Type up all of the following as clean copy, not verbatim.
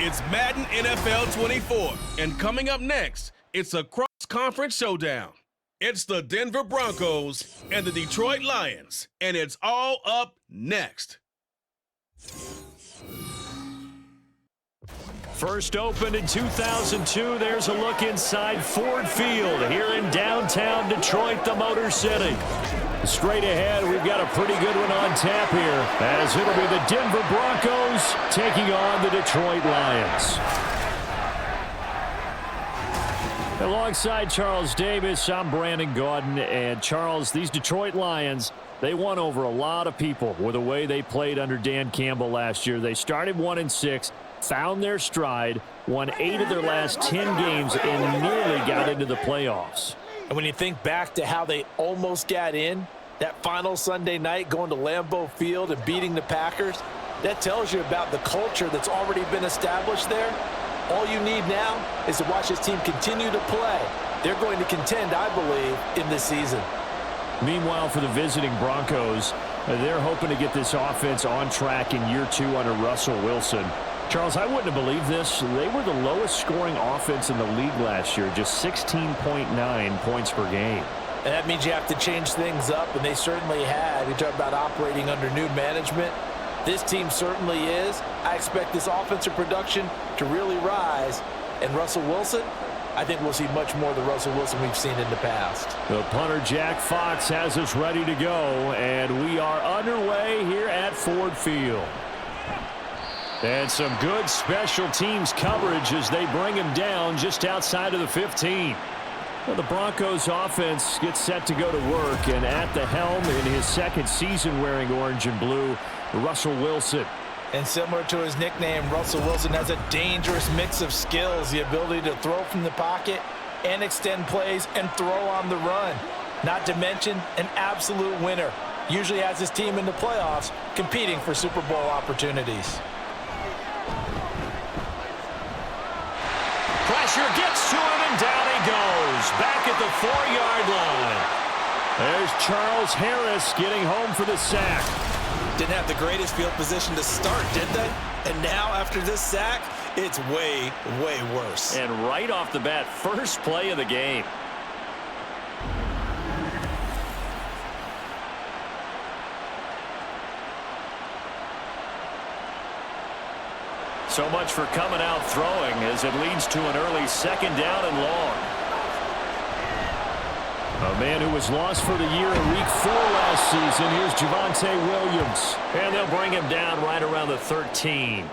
It's Madden NFL 24, and coming up next, it's a cross-conference showdown. It's the Denver Broncos and the Detroit Lions, and it's all up next. First opened in 2002, there's a look inside Ford Field here in downtown Detroit, the Motor City. Straight ahead, we've got a pretty good one on tap here, as it'll be the Denver Broncos taking on the Detroit Lions. Alongside Charles Davis, I'm Brandon Gaudin. And Charles, these Detroit Lions, they won over a lot of people with the way they played under Dan Campbell last year. They started 1-6, found their stride, won 8 of their last 10 games, and nearly got into the playoffs. And when you think back to how they almost got in, that final Sunday night going to Lambeau Field and beating the Packers, that tells you about the culture that's already been established there. All you need now is to watch this team continue to play. They're going to contend, I believe, in this season. Meanwhile, for the visiting Broncos, they're hoping to get this offense on track in year 2 under Russell Wilson. Charles, I wouldn't have believed this. They were the lowest scoring offense in the league last year, just 16.9 points per game. And that means you have to change things up, and they certainly had. You talk about operating under new management. This team certainly is. I expect this offensive production to really rise. And Russell Wilson, I think we'll see much more of the Russell Wilson we've seen in the past. The punter, Jack Fox, has us ready to go, and we are underway here at Ford Field. And some good special teams coverage as they bring him down just outside of the 15. Well, the Broncos offense gets set to go to work, and at the helm in his second season wearing orange and blue, Russell Wilson. And similar to his nickname, Russell Wilson has a dangerous mix of skills, the ability to throw from the pocket and extend plays and throw on the run. Not to mention an absolute winner. Usually has his team in the playoffs competing for Super Bowl opportunities. Pressure gets to him, and down he goes. Back at the 4-yard line. There's Charles Harris getting home for the sack. Didn't have the greatest field position to start, did they? And now, after this sack, it's way, way worse. And right off the bat, first play of the game. So much for coming out throwing as it leads to an early second down and long. A man who was lost for the year in Week 4 last season. Here's Javonte Williams. And they'll bring him down right around the 13.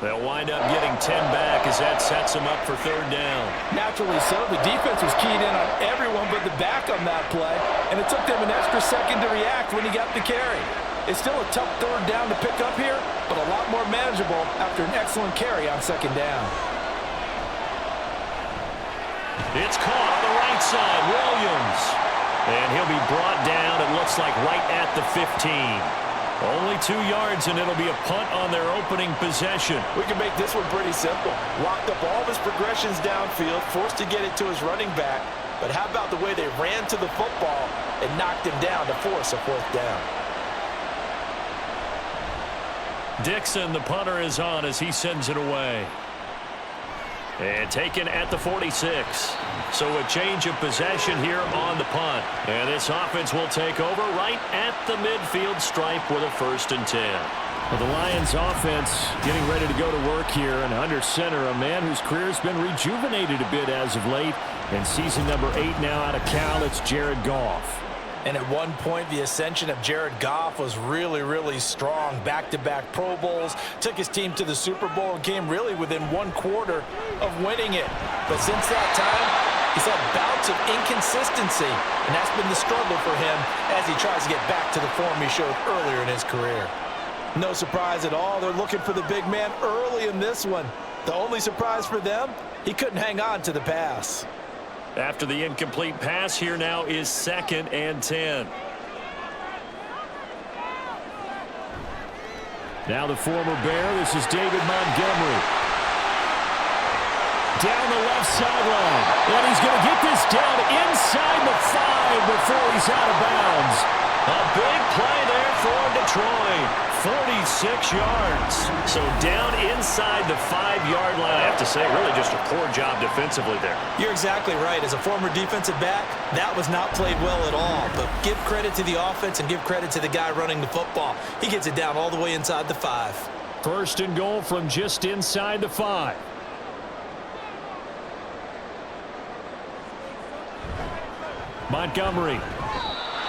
They'll wind up getting 10 back as that sets them up for third down. Naturally so. The defense was keyed in on everyone but the back on that play. And it took them an extra second to react when he got the carry. It's still a tough third down to pick up here, but a lot more manageable after an excellent carry on second down. It's caught on the right side, Williams. And he'll be brought down, it looks like, right at the 15. Only 2 yards, and it'll be a punt on their opening possession. We can make this one pretty simple. Locked up all of his progressions downfield, forced to get it to his running back. But how about the way they ran to the football and knocked him down to force a fourth down? Dixon, the punter, is on as he sends it away. And taken at the 46. So a change of possession here on the punt. And this offense will take over right at the midfield stripe with a 1st and 10. Well, the Lions offense getting ready to go to work here. And under center, a man whose career has been rejuvenated a bit as of late. And season number 8 now out of Cal, it's Jared Goff. And at one point, the ascension of Jared Goff was really, really strong. Back-to-back Pro Bowls, took his team to the Super Bowl and came really within 1 quarter of winning it. But since that time, he's had bouts of inconsistency, and that's been the struggle for him as he tries to get back to the form he showed earlier in his career. No surprise at all. They're looking for the big man early in this one. The only surprise for them, he couldn't hang on to the pass. After the incomplete pass, here now is 2nd and 10. Now the former Bear, this is David Montgomery. Down the left sideline. And he's going to get this down inside the 5 before he's out of bounds. A big play there for him to Detroit, 46 yards. So down inside the 5-yard line. I have to say, really just a poor job defensively there. You're exactly right. As a former defensive back, that was not played well at all. But give credit to the offense and give credit to the guy running the football. He gets it down all the way inside the 5. First and goal from just inside the 5. Montgomery.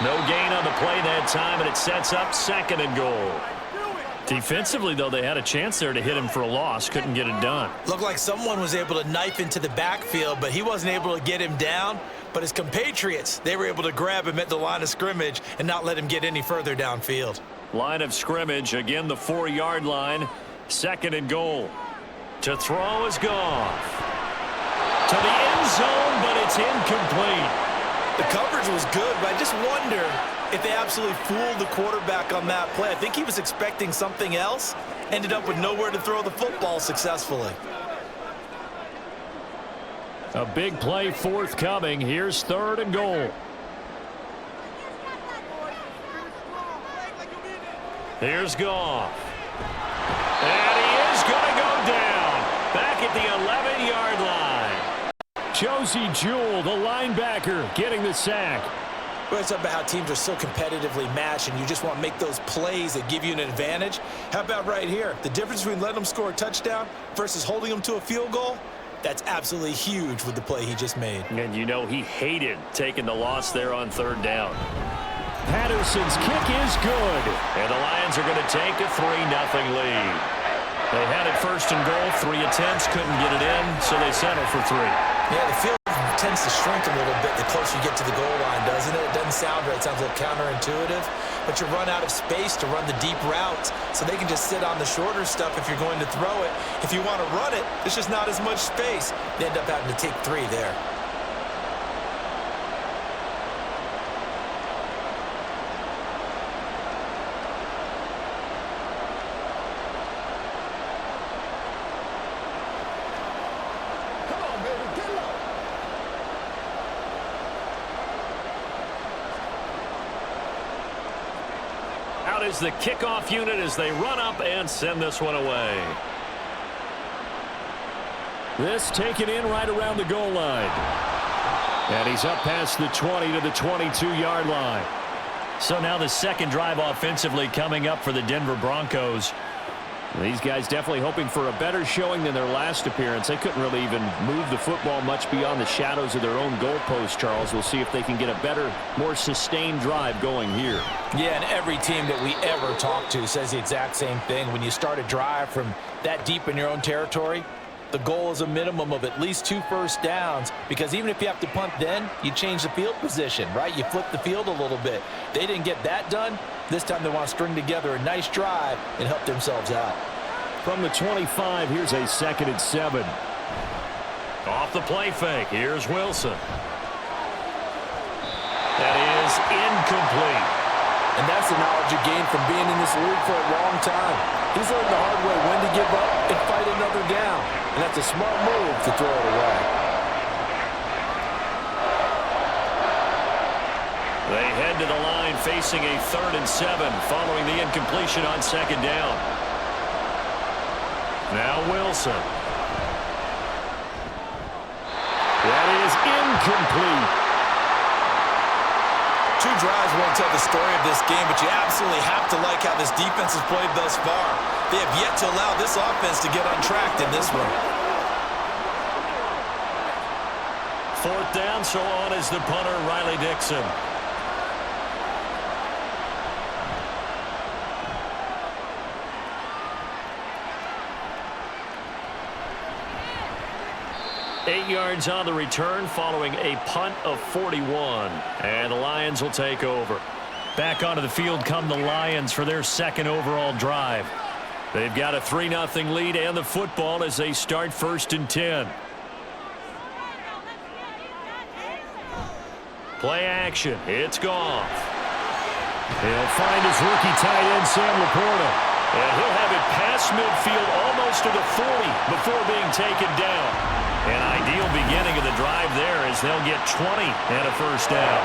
No gain on the play that time, and it sets up second and goal. Defensively, though, they had a chance there to hit him for a loss. Couldn't get it done. Looked like someone was able to knife into the backfield, but he wasn't able to get him down. But his compatriots, they were able to grab him at the line of scrimmage and not let him get any further downfield. Line of scrimmage, again the 4-yard line. Second and goal. To throw is Goff. To the end zone, but it's incomplete. The coverage was good, but I just wonder if they absolutely fooled the quarterback on that play. I think he was expecting something else, ended up with nowhere to throw the football successfully. A big play forthcoming. Here's third and goal. Here's Goff. And he is going to go down. Back at the 11-yard line. Josie Jewell, the linebacker, getting the sack. Well, it's about how teams are so competitively matched, and you just want to make those plays that give you an advantage. How about right here? The difference between letting them score a touchdown versus holding them to a field goal, that's absolutely huge with the play he just made. And you know he hated taking the loss there on third down. Patterson's kick is good. And the Lions are going to take a 3-0 lead. They had it first and goal, 3 attempts, couldn't get it in, so they settle for 3. Yeah, the field tends to shrink a little bit the closer you get to the goal line, doesn't it? It doesn't sound right. It sounds a little counterintuitive. But you run out of space to run the deep routes, so they can just sit on the shorter stuff if you're going to throw it. If you want to run it, there's just not as much space. They end up having to take 3 there. Is the kickoff unit as they run up and send this one away. This taken in right around the goal line. And he's up past the 20 to the 22-yard line. So now the second drive offensively coming up for the Denver Broncos. These guys definitely hoping for a better showing than their last appearance. They couldn't really even move the football much beyond the shadows of their own goalpost, Charles. We'll see if they can get a better, more sustained drive going here. Yeah, and every team that we ever talk to says the exact same thing. When you start a drive from that deep in your own territory, the goal is a minimum of at least 2 first downs, because even if you have to punt then, you change the field position, right? You flip the field a little bit. They didn't get that done. This time they want to string together a nice drive and help themselves out. From the 25, here's a 2nd and 7. Off the play fake, here's Wilson. That is incomplete. And that's the knowledge you gain from being in this league for a long time. He's learned the hard way when to give up and fight another down. And that's a smart move to throw it away. They head to the line facing a 3rd and 7 following the incompletion on 2nd down. Now Wilson. That is incomplete. 2 drives won't tell the story of this game, but you absolutely have to like how this defense has played thus far. They have yet to allow this offense to get untracked in this one. 4th down, so on is the punter, Riley Dixon. Eight yards on the return following a punt of 41. And the Lions will take over. Back onto the field come the Lions for their 2nd overall drive. They've got a 3-0 lead and the football as they start 1st and 10. Play action. It's Goff. He'll find his rookie tight end, Sam Laporta. And he'll have it past midfield almost to the 40 before being taken down. An ideal beginning of the drive there as they'll get 20 and a 1st down.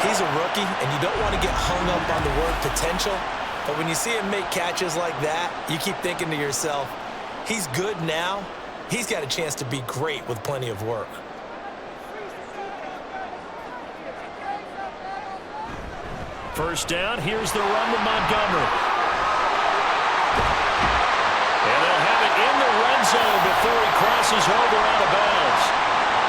He's a rookie, and you don't want to get hung up on the word potential. But when you see him make catches like that, you keep thinking to yourself, he's good now. He's got a chance to be great with plenty of work. First down, here's the run to Montgomery. And they'll have it in the red zone before he crosses over out of bounds.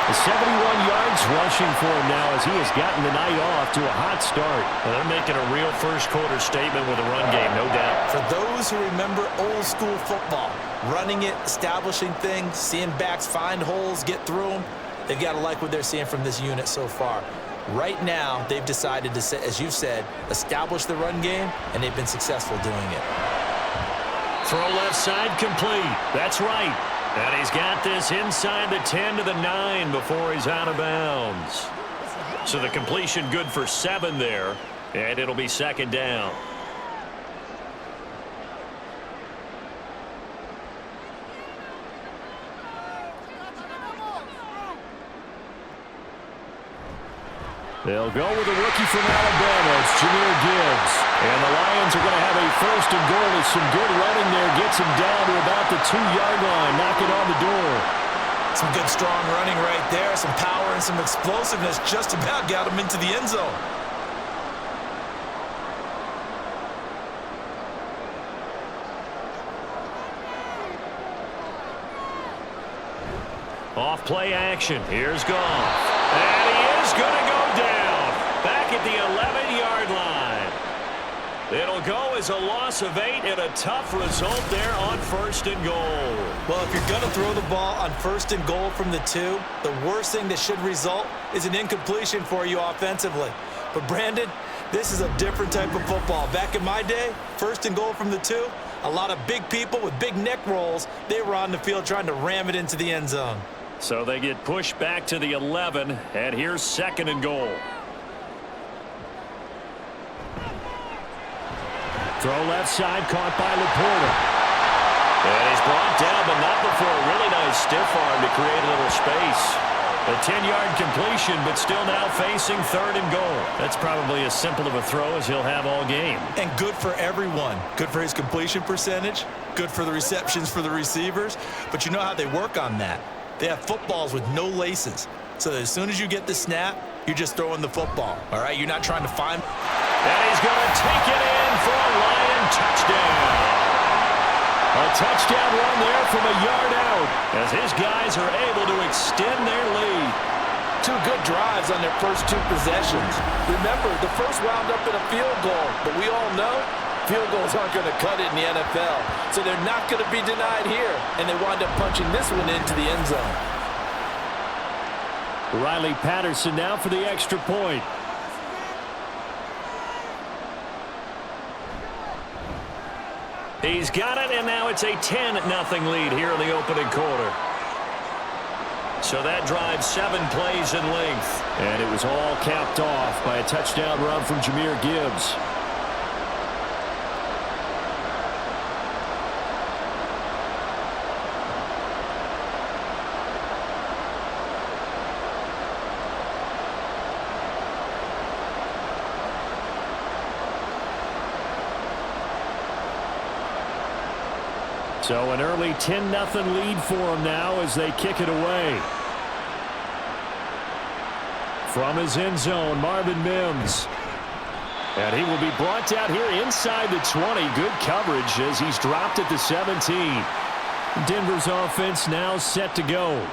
71 yards rushing for him now as he has gotten the night off to a hot start. Well, they're making a real first-quarter statement with a run game, no doubt. For those who remember old-school football, running it, establishing things, seeing backs find holes, get through them, they've got to like what they're seeing from this unit so far. Right now, they've decided to, as you said, establish the run game, and they've been successful doing it. Throw left side complete. That's right. And he's got this inside the 10 to the 9 before he's out of bounds. So the completion good for 7 there, and it'll be second down. They'll go with a rookie from Alabama. It's Jahmyr Gibbs. And the Lions are going to have a first and goal with some good running there. Gets him down to about the 2-yard line. Knock it on the door. Some good, strong running right there. Some power and some explosiveness just about got him into the end zone. Off play action. Here's Goff. And he is going to go down. Back at the 11-yard line. It'll go as a loss of 8 and a tough result there on first and goal. Well, if you're going to throw the ball on first and goal from the 2, the worst thing that should result is an incompletion for you offensively. But, Brandon, this is a different type of football. Back in my day, first and goal from the 2, a lot of big people with big neck rolls, they were on the field trying to ram it into the end zone. So they get pushed back to the 11, and here's second and goal. Throw left side, caught by Laporta. And he's brought down, but not before a really nice stiff arm to create a little space. A 10-yard completion, but still now facing third and goal. That's probably as simple of a throw as he'll have all game. And good for everyone. Good for his completion percentage. Good for the receptions for the receivers. But you know how they work on that. They have footballs with no laces. So that as soon as you get the snap, you're just throwing the football. All right? You're not trying to find. And he's going to take it in for a Lion touchdown. A touchdown run there from a yard out as his guys are able to extend their lead. 2 good drives on their first 2 possessions. Remember, the first wound up in a field goal, but we all know field goals aren't going to cut it in the NFL. So they're not going to be denied here, and they wind up punching this one into the end zone. Riley Patterson now for the extra point. He's got it, and now it's a 10-0 lead here in the opening quarter. So that drives 7 plays in length. And it was all capped off by a touchdown run from Jahmyr Gibbs. So an early 10-0 lead for them now as they kick it away. From his end zone, Marvin Mims. And he will be brought down here inside the 20. Good coverage as he's dropped at the 17. Denver's offense now set to go.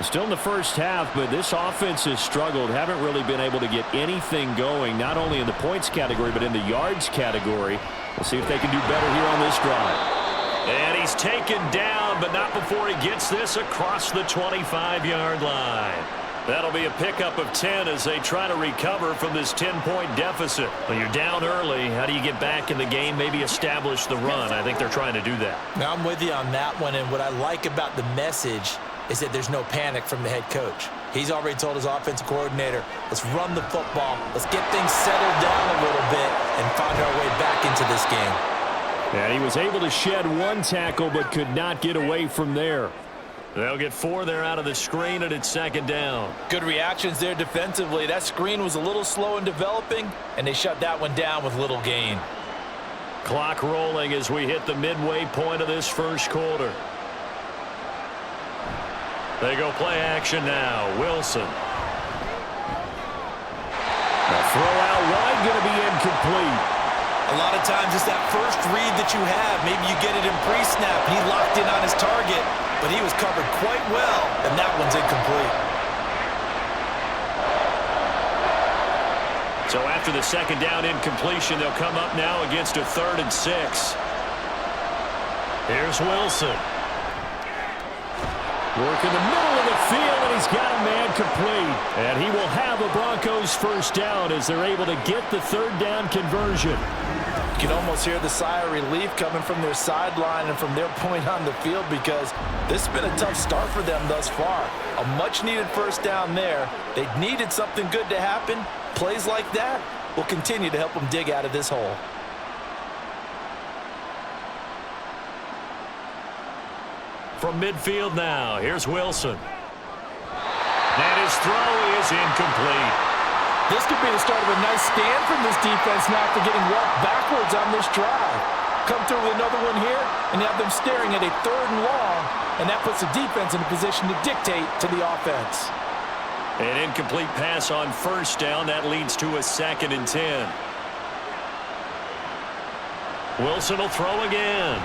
Still in the first half, but this offense has struggled. Haven't really been able to get anything going, not only in the points category, but in the yards category. We'll see if they can do better here on this drive. And he's taken down, but not before he gets this across the 25-yard line. That'll be a pickup of 10 as they try to recover from this 10-point deficit. When you're down early, how do you get back in the game, maybe establish the run? I think they're trying to do that. Now, I'm with you on that one, and what I like about the message is that there's no panic from the head coach. He's already told his offensive coordinator, let's run the football, let's get things settled down a little bit and find our way back into this game. And he was able to shed 1 tackle but could not get away from there. They'll get 4 there out of the screen, and it's second down. Good reactions there defensively. That screen was a little slow in developing, and they shut that one down with little gain. Clock rolling as we hit the midway point of this first quarter. They go play action now. Wilson. The throw out wide going to be incomplete. A lot of times it's that first read that you have. Maybe you get it in pre-snap. He locked in on his target, but he was covered quite well, and that one's incomplete. So after the second down incompletion, they'll come up now against a 3rd and 6. Here's Wilson. Working the middle of the field, and he's got a man complete. And he will have a Broncos first down as they're able to get the 3rd down conversion. You can almost hear the sigh of relief coming from their sideline and from their point on the field, because this has been a tough start for them thus far. A much-needed first down there. They needed something good to happen. Plays like that will continue to help them dig out of this hole. From midfield now, here's Wilson. And his throw is incomplete. This could be the start of a nice stand from this defense now after getting walked backwards on this drive. Come through with another one here and have them staring at a 3rd and long, and that puts the defense in a position to dictate to the offense. An incomplete pass on first down. That leads to a 2nd and 10. Wilson will throw again.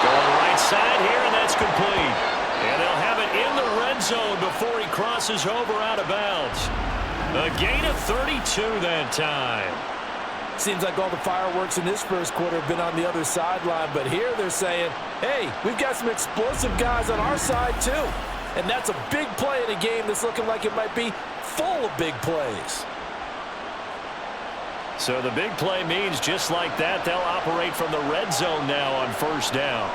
Going right side here, and that's complete. And they'll have it in the red zone before he crosses over out of bounds. A gain of 32 that time. Seems like all the fireworks in this first quarter have been on the other sideline, but here they're saying, hey, we've got some explosive guys on our side too. And that's a big play in a game that's looking like it might be full of big plays. So the big play means just like that, they'll operate from the red zone now on first down.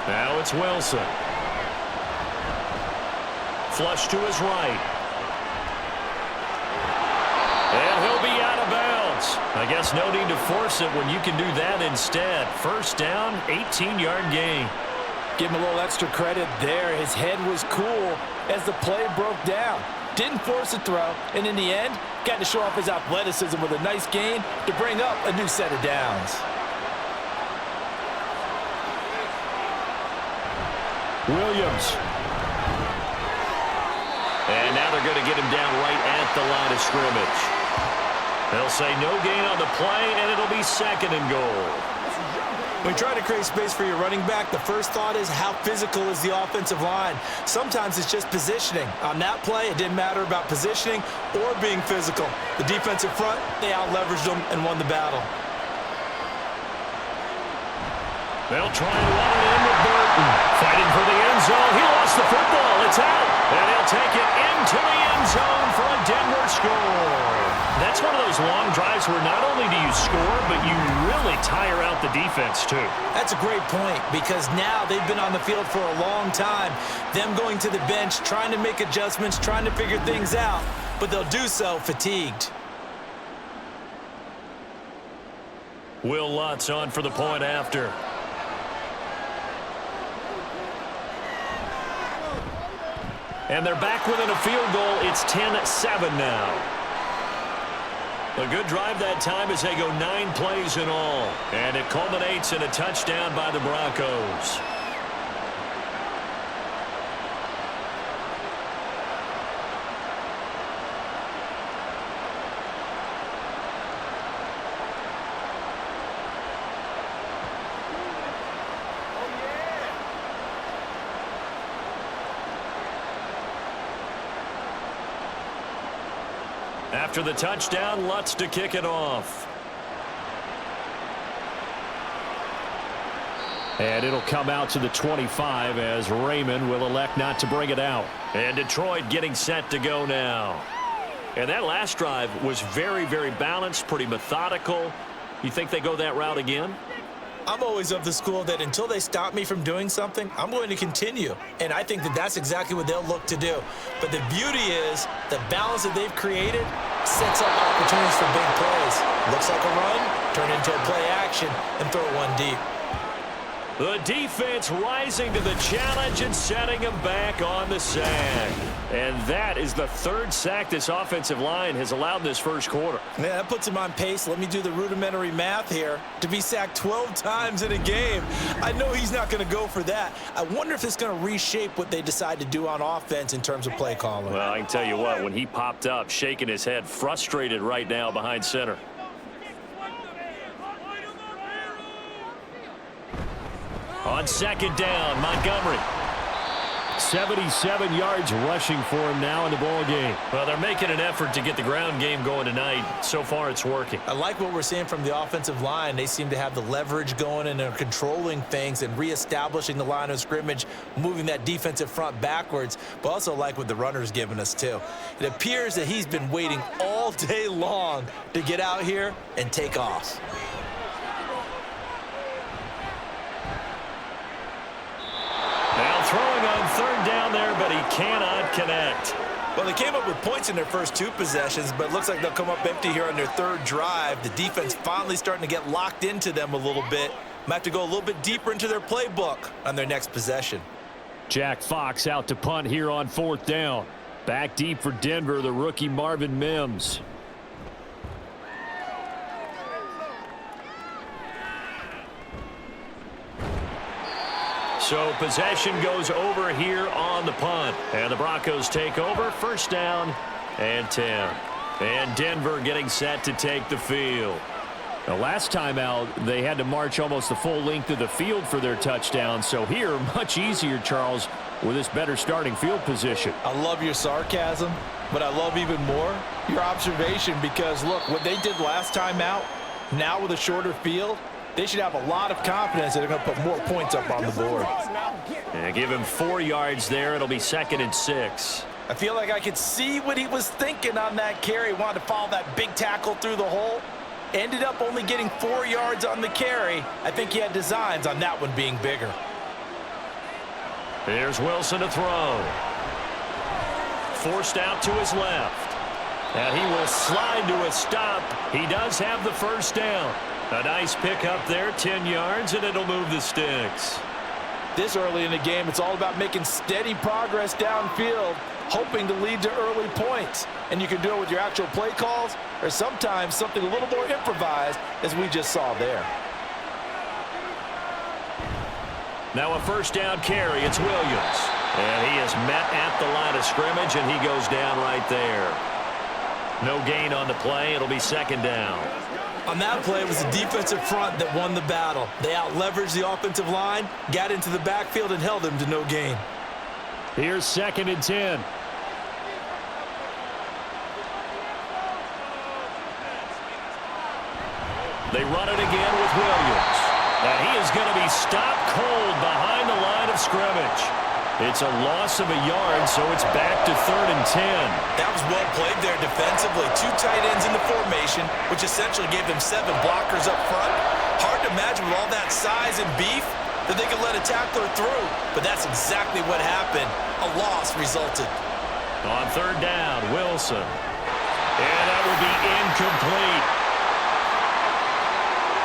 Now it's Wilson. Flush to his right. And he'll be out of bounds. I guess no need to force it when you can do that instead. First down, 18-yard gain. Give him a little extra credit there. His head was cool as the play broke down. Didn't force a throw, and in the end, got to show off his athleticism with a nice gain to bring up a new set of downs. Williams. And now they're going to get him down right at the line of scrimmage. They'll say no gain on the play, and it'll be 2nd and goal. When you're trying to create space for your running back, the first thought is how physical is the offensive line. Sometimes it's just positioning. On that play, it didn't matter about positioning or being physical. The defensive front, they out-leveraged them and won the battle. They'll try and run it in with Burton. Fighting for the end zone. He lost the football. It's out. And he'll take it into the end zone for a Denver score. That's one of those long drives where not only do you score, but you really tire out the defense too. That's a great point, because now they've been on the field for a long time. Them going to the bench, trying to make adjustments, trying to figure things out, but they'll do so fatigued. Will Lutz on for the point after. And they're back within a field goal. It's 10-7 now. A good drive that time as they go 9 plays in all. And it culminates in a touchdown by the Broncos. After the touchdown, Lutz to kick it off. And it'll come out to the 25 as Raymond will elect not to bring it out. And Detroit getting set to go now. And that last drive was very, very balanced, pretty methodical. You think they go that route again? I'm always of the school that until they stop me from doing something, I'm going to continue. And I think that that's exactly what they'll look to do. But the beauty is the balance that they've created sets up opportunities for big plays. Looks like a run, turn into a play action, and throw one deep. The defense rising to the challenge and setting him back on the sack. And that is the third sack this offensive line has allowed in this first quarter. Yeah, that puts him on pace. Let me do the rudimentary math here. To be sacked 12 times in a game, I know he's not going to go for that. I wonder if it's going to reshape what they decide to do on offense in terms of play calling. Well, I can tell you what, when he popped up, shaking his head, frustrated right now behind center. On second down, Montgomery. 77 yards rushing for him now in the ball game. Well, they're making an effort to get the ground game going tonight. So far, it's working. I like what we're seeing from the offensive line. They seem to have the leverage going and they're controlling things and reestablishing the line of scrimmage, moving that defensive front backwards, but also like what the runner's giving us too. It appears that he's been waiting all day long to get out here and take off. Now throwing on third down there, but he cannot connect. Well, they came up with points in their first two possessions, but it looks like they'll come up empty here on their third drive. The defense finally starting to get locked into them a little bit. Might have to go a little bit deeper into their playbook on their next possession. Jack Fox out to punt here on fourth down. Back deep for Denver, the rookie Marvin Mims. So possession goes over here on the punt. And the Broncos take over, first down and 10. And Denver getting set to take the field. The last time out, they had to march almost the full length of the field for their touchdown. So here, much easier, Charles, with this better starting field position. I love your sarcasm, but I love even more your observation because, look, what they did last time out, now with a shorter field, they should have a lot of confidence that they're going to put more points up on the board. And give him 4 yards there. It'll be 2nd and 6. I feel like I could see what he was thinking on that carry. Wanted to follow that big tackle through the hole. Ended up only getting 4 yards on the carry. I think he had designs on that one being bigger. Here's Wilson to throw. Forced out to his left. And he will slide to a stop. He does have the first down. A nice pickup there, 10 yards, and it'll move the sticks. This early in the game, it's all about making steady progress downfield, hoping to lead to early points. And you can do it with your actual play calls or sometimes something a little more improvised, as we just saw there. Now a first down carry. It's Williams. And he is met at the line of scrimmage, and he goes down right there. No gain on the play. It'll be 2nd down. On that play, it was the defensive front that won the battle. They out-leveraged the offensive line, got into the backfield, and held him to no gain. Here's 2nd and 10. They run it again with Williams. And he is going to be stopped cold behind the line of scrimmage. It's a loss of a yard, so it's back to 3rd and 10. That was well played there defensively. 2 tight ends in the formation, which essentially gave them 7 blockers up front. Hard to imagine with all that size and beef that they could let a tackler through. But that's exactly what happened. A loss resulted. On 3rd down, Wilson. And that will be incomplete.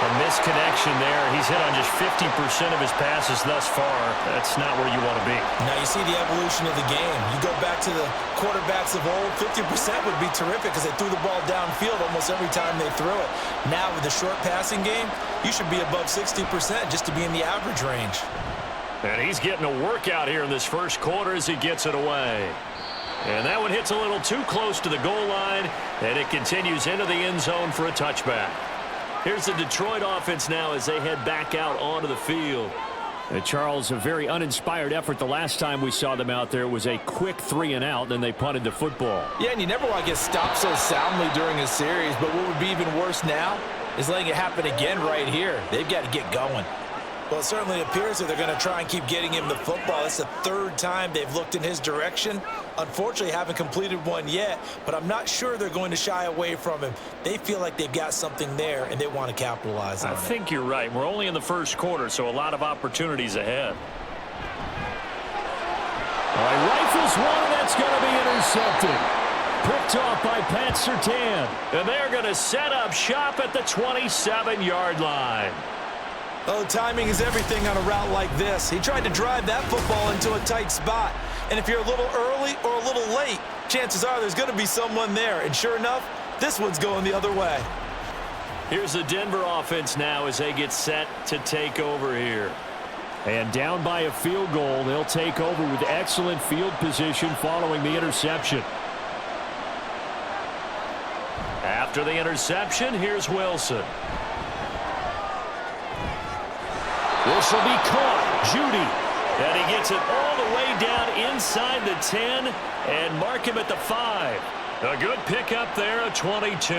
A misconnection there. He's hit on just 50% of his passes thus far. That's not where you want to be. Now you see the evolution of the game. You go back to the quarterbacks of old, 50% would be terrific because they threw the ball downfield almost every time they threw it. Now with the short passing game, you should be above 60% just to be in the average range. And he's getting a workout here in this first quarter as he gets it away. And that one hits a little too close to the goal line, and it continues into the end zone for a touchback. Here's the Detroit offense now as they head back out onto the field. And Charles, a very uninspired effort the last time we saw them out there. It was a quick 3 and out, then they punted the football. Yeah, and you never want to get stopped so soundly during a series, but what would be even worse now is letting it happen again right here. They've got to get going. Well, it certainly appears that they're going to try and keep getting him the football. It's the 3rd time they've looked in his direction. Unfortunately, haven't completed one yet, but I'm not sure they're going to shy away from him. They feel like they've got something there, and they want to capitalize on it. I think you're right. We're only in the first quarter, so a lot of opportunities ahead. All right, rifles one, and that's going to be intercepted. Picked off by Pat Surtain. And they're going to set up shop at the 27-yard line. Oh, timing is everything on a route like this. He tried to drive that football into a tight spot. And if you're a little early or a little late, chances are there's going to be someone there. And sure enough, this one's going the other way. Here's the Denver offense now as they get set to take over here. And down by a field goal, they'll take over with excellent field position following the interception. After the interception, here's Wilson. This will be caught. Judy. And he gets it all the way down inside the 10 and mark him at the 5. A good pickup there, a 22.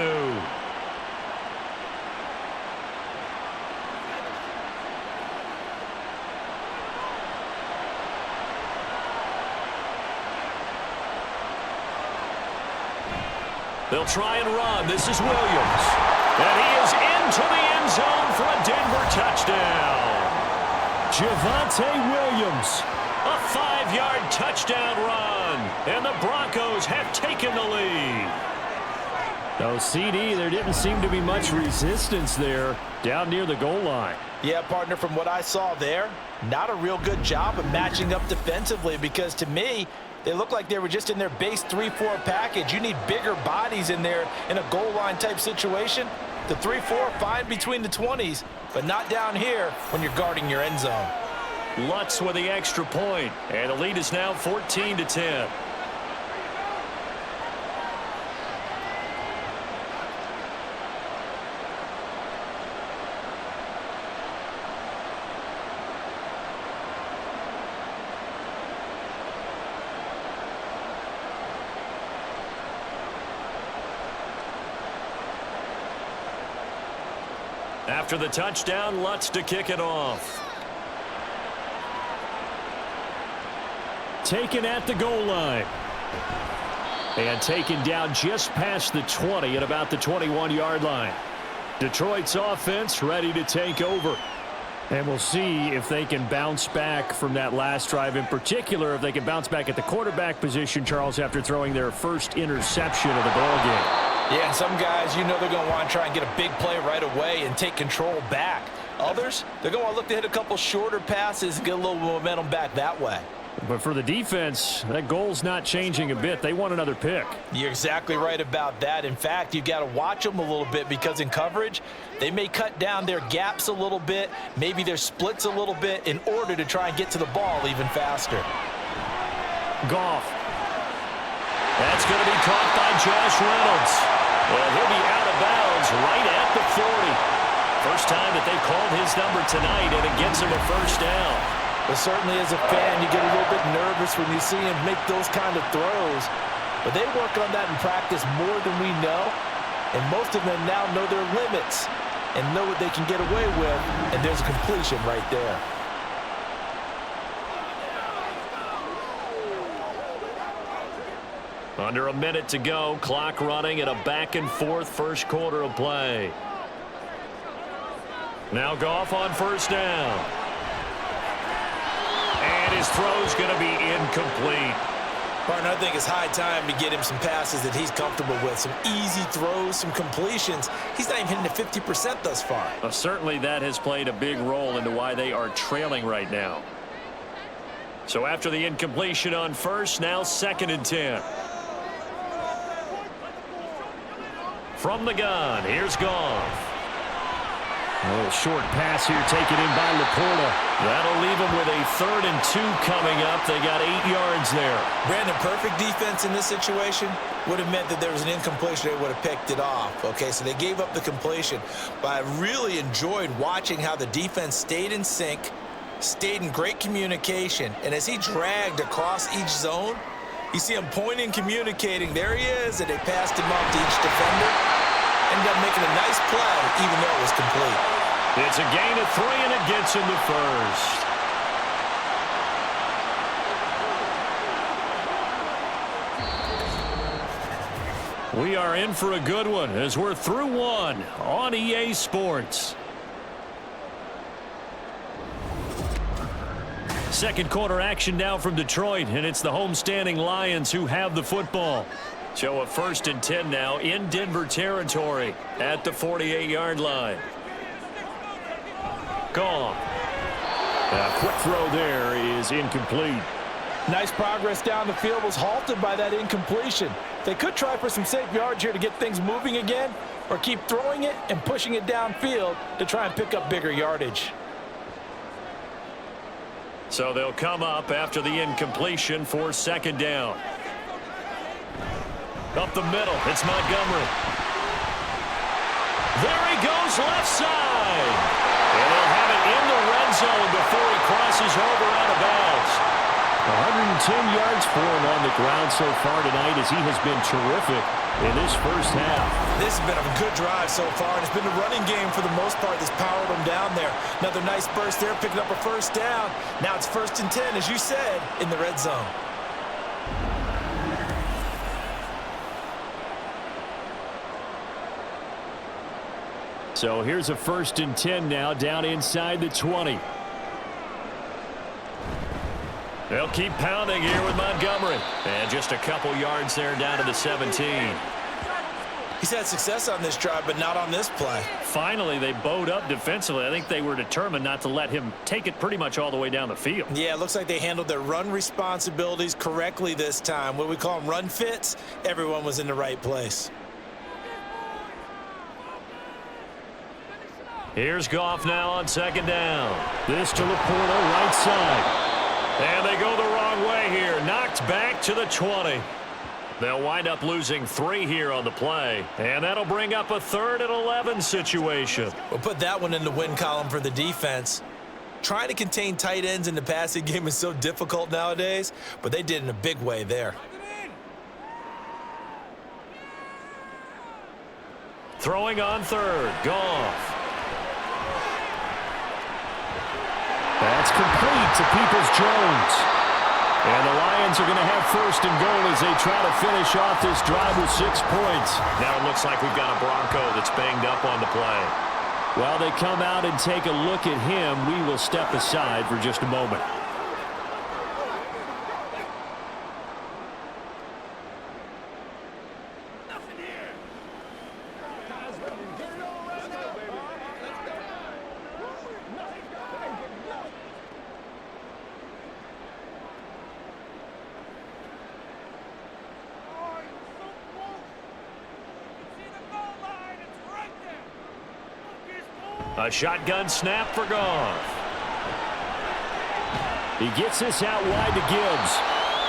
They'll try and run. This is Williams. And he is into the end zone for a Denver touchdown. Javonte Williams. A 5-yard touchdown run. And the Broncos have taken the lead. Oh, CD, there didn't seem to be much resistance there down near the goal line. Yeah, partner, from what I saw there, not a real good job of matching up defensively because to me, they look like they were just in their base 3-4 package. You need bigger bodies in there in a goal line type situation. The 3-4, fine between the 20s, but not down here when you're guarding your end zone. Lutz with the extra point, and the lead is now 14-10. After the touchdown, Lutz to kick it off. Taken at the goal line. And taken down just past the 20 at about the 21-yard line. Detroit's offense ready to take over. And we'll see if they can bounce back from that last drive. In particular, if they can bounce back at the quarterback position, Charles, after throwing their first interception of the ballgame. Yeah, and some guys, you know they're going to want to try and get a big play right away and take control back. Others, they're going to want to look to hit a couple shorter passes and get a little momentum back that way. But for the defense, that goal's not changing a bit. They want another pick. You're exactly right about that. In fact, you've got to watch them a little bit because in coverage, they may cut down their gaps a little bit, maybe their splits a little bit in order to try and get to the ball even faster. Goff. That's going to be caught by Josh Reynolds. And he'll be out of bounds right at the 40. First time that they've called his number tonight, and it gets him a first down. But certainly as a fan, you get a little bit nervous when you see him make those kind of throws. But they work on that in practice more than we know. And most of them now know their limits and know what they can get away with. And there's a completion right there. Under a minute to go, clock running in a back-and-forth first quarter of play. Now Goff on first down. And his throw's going to be incomplete. Partner, I think it's high time to get him some passes that he's comfortable with. Some easy throws, some completions. He's not even hitting the 50% thus far. Certainly that has played a big role into why they are trailing right now. So after the incompletion on first, now 2nd and 10. From the gun, here's Goff. A little short pass here taken in by Laporta. That'll leave them with a 3rd and 2 coming up. They got 8 yards there. Brandon, perfect defense in this situation would have meant that there was an incompletion. They would have picked it off. Okay, so they gave up the completion. But I really enjoyed watching how the defense stayed in sync, stayed in great communication. And as he dragged across each zone, you see him pointing, communicating. There he is, and they passed him up to each defender. Ended up making a nice play, even though it was complete. It's a gain of 3, and it gets him the first. We are in for a good one as we're through one on EA Sports. Second quarter action now from Detroit, and it's the homestanding Lions who have the football. So a 1st and 10 now in Denver territory at the 48-yard line. Gone. A quick throw there is incomplete. Nice progress down the field was halted by that incompletion. They could try for some safe yards here to get things moving again, or keep throwing it and pushing it downfield to try and pick up bigger yardage. So they'll come up after the incompletion for second down. Up the middle, it's Montgomery. There he goes, left side. And they'll have it in the red zone before he crosses over out of bounds. 110 yards for him on the ground so far tonight as he has been terrific in this first half. This has been a good drive so far, and it's been the running game for the most part that's powered them down there. Another nice burst there, picking up a first down. Now it's 1st and 10, as you said, in the red zone. So here's a 1st and 10 now down inside the 20. They'll keep pounding here with Montgomery. And just a couple yards there down to the 17. He's had success on this drive, but not on this play. Finally, they bowed up defensively. I think they were determined not to let him take it pretty much all the way down the field. Yeah, it looks like they handled their run responsibilities correctly this time. What we call them run fits, everyone was in the right place. Here's Goff now on second down. This to Laporta, right side. And they go the wrong way here. Knocked back to the 20. They'll wind up losing 3 here on the play. And that'll bring up a 3rd and 11 situation. We'll put that one in the win column for the defense. Trying to contain tight ends in the passing game is so difficult nowadays, but they did in a big way there. Throwing on 3rd. Goff. That's complete to Peoples-Jones. And the Lions are going to have 1st and goal as they try to finish off this drive with 6 points. Now it looks like we've got a Bronco that's banged up on the play. While they come out and take a look at him, we will step aside for just a moment. A shotgun snap for Goff. He gets this out wide to Gibbs.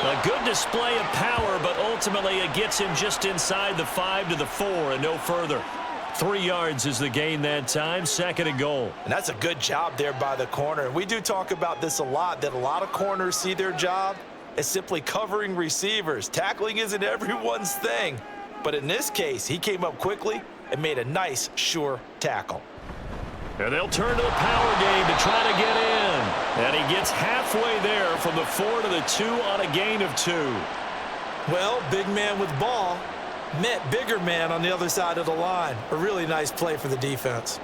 A good display of power, but ultimately it gets him just inside the 5 to the 4 and no further. 3 yards is the gain that time, 2nd and goal. And that's a good job there by the corner. We do talk about this a lot, that a lot of corners see their job as simply covering receivers. Tackling isn't everyone's thing. But in this case, he came up quickly and made a nice, sure tackle. And they'll turn to the power game to try to get in. And he gets halfway there from the 4 to the 2 on a gain of 2. Well, big man with ball met bigger man on the other side of the line. A really nice play for the defense.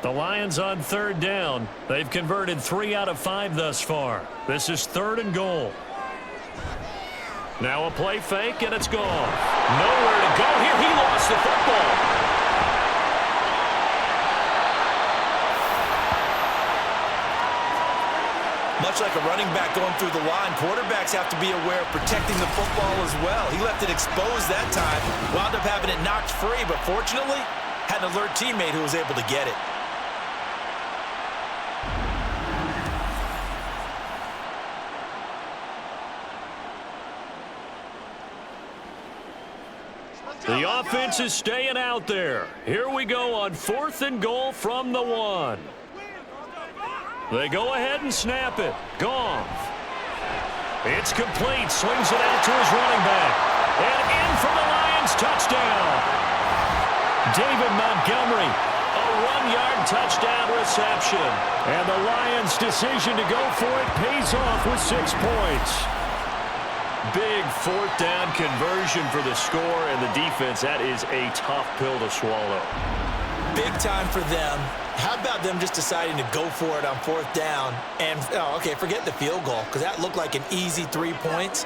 The Lions on 3rd down. They've converted 3 out of 5 thus far. This is 3rd and goal. Now a play fake, and it's gone. Nowhere to go here. He lost the football. Much like a running back going through the line, quarterbacks have to be aware of protecting the football as well. He left it exposed that time, wound up having it knocked free, but fortunately, had an alert teammate who was able to get it. The offense is staying out there. Here we go on 4th and goal from the 1. They go ahead and snap it. Goff. It's complete. Swings it out to his running back. And in for the Lions touchdown. David Montgomery, a 1-yard touchdown reception. And the Lions' decision to go for it pays off with 6 points. Big 4th down conversion for the score and the defense. That is a tough pill to swallow. Big time for them. How about them just deciding to go for it on 4th down? And, okay, forget the field goal, because that looked like an easy 3 points.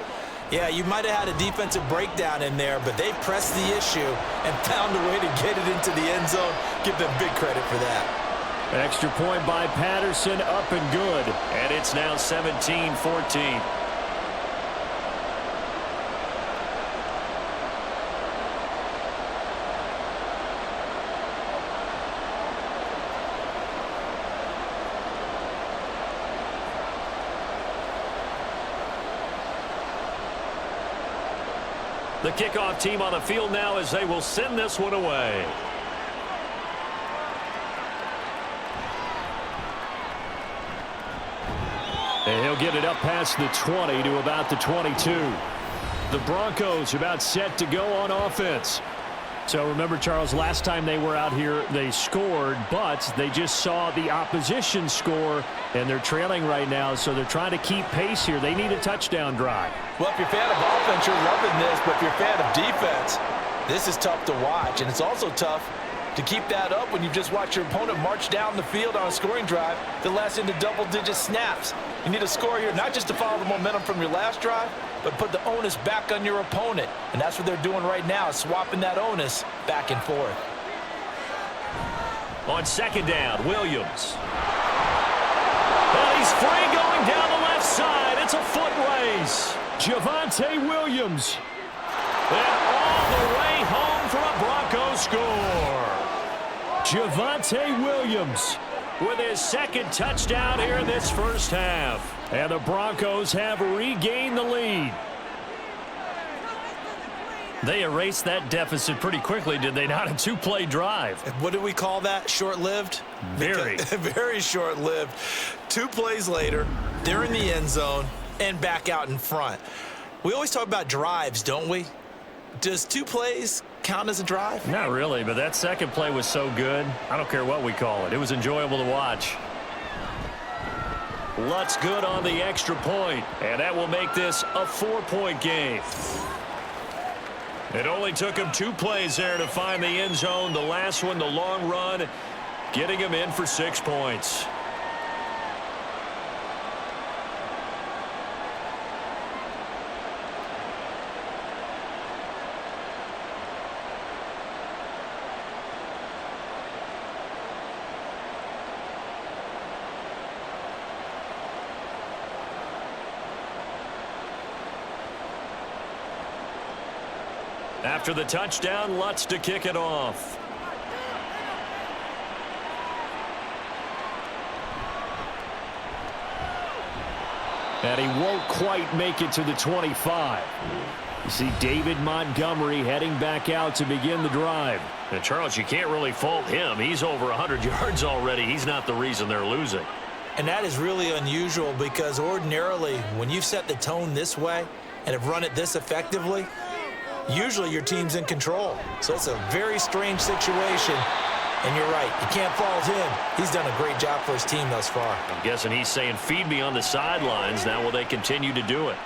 Yeah, you might have had a defensive breakdown in there, but they pressed the issue and found a way to get it into the end zone. Give them big credit for that. Extra point by Patterson, up and good. And it's now 17-14. The kickoff team on the field now as they will send this one away. And he'll get it up past the 20 to about the 22. The Broncos about set to go on offense. So remember, Charles, last time they were out here, they scored, but they just saw the opposition score, and they're trailing right now, so they're trying to keep pace here. They need a touchdown drive. Well, if you're a fan of offense, you're loving this, but if you're a fan of defense, this is tough to watch, and it's also tough to keep that up when you just watch your opponent march down the field on a scoring drive that lasts into double-digit snaps. You need a score here, not just to follow the momentum from your last drive, but put the onus back on your opponent. And that's what they're doing right now, swapping that onus back and forth. On second down, Williams. And he's free going down the left side. It's a foot race. Javonte Williams. And all the way home for a Broncos score. Javonte Williams with his second touchdown here in this first half. And the Broncos have regained the lead. They erased that deficit pretty quickly, did they not? A two-play drive. What do we call that? Short-lived? Very. Very short-lived. 2 plays later, they're in the end zone and back out in front. We always talk about drives, don't we? Does 2 plays count as a drive? Not really, but that second play was so good. I don't care what we call it. It was enjoyable to watch. Lutz good on the extra point, and that will make this a 4-point game. It only took him 2 plays there to find the end zone. The last one, the long run, getting him in for 6 points. After the touchdown, Lutz to kick it off. And he won't quite make it to the 25. You see David Montgomery heading back out to begin the drive. And Charles, you can't really fault him. He's over 100 yards already. He's not the reason they're losing. And that is really unusual because ordinarily when you've set the tone this way and have run it this effectively, usually your team's in control. So it's a very strange situation. And you're right, you can't fault him. He's done a great job for his team thus far. I'm guessing he's saying, feed me on the sidelines. Now will they continue to do it?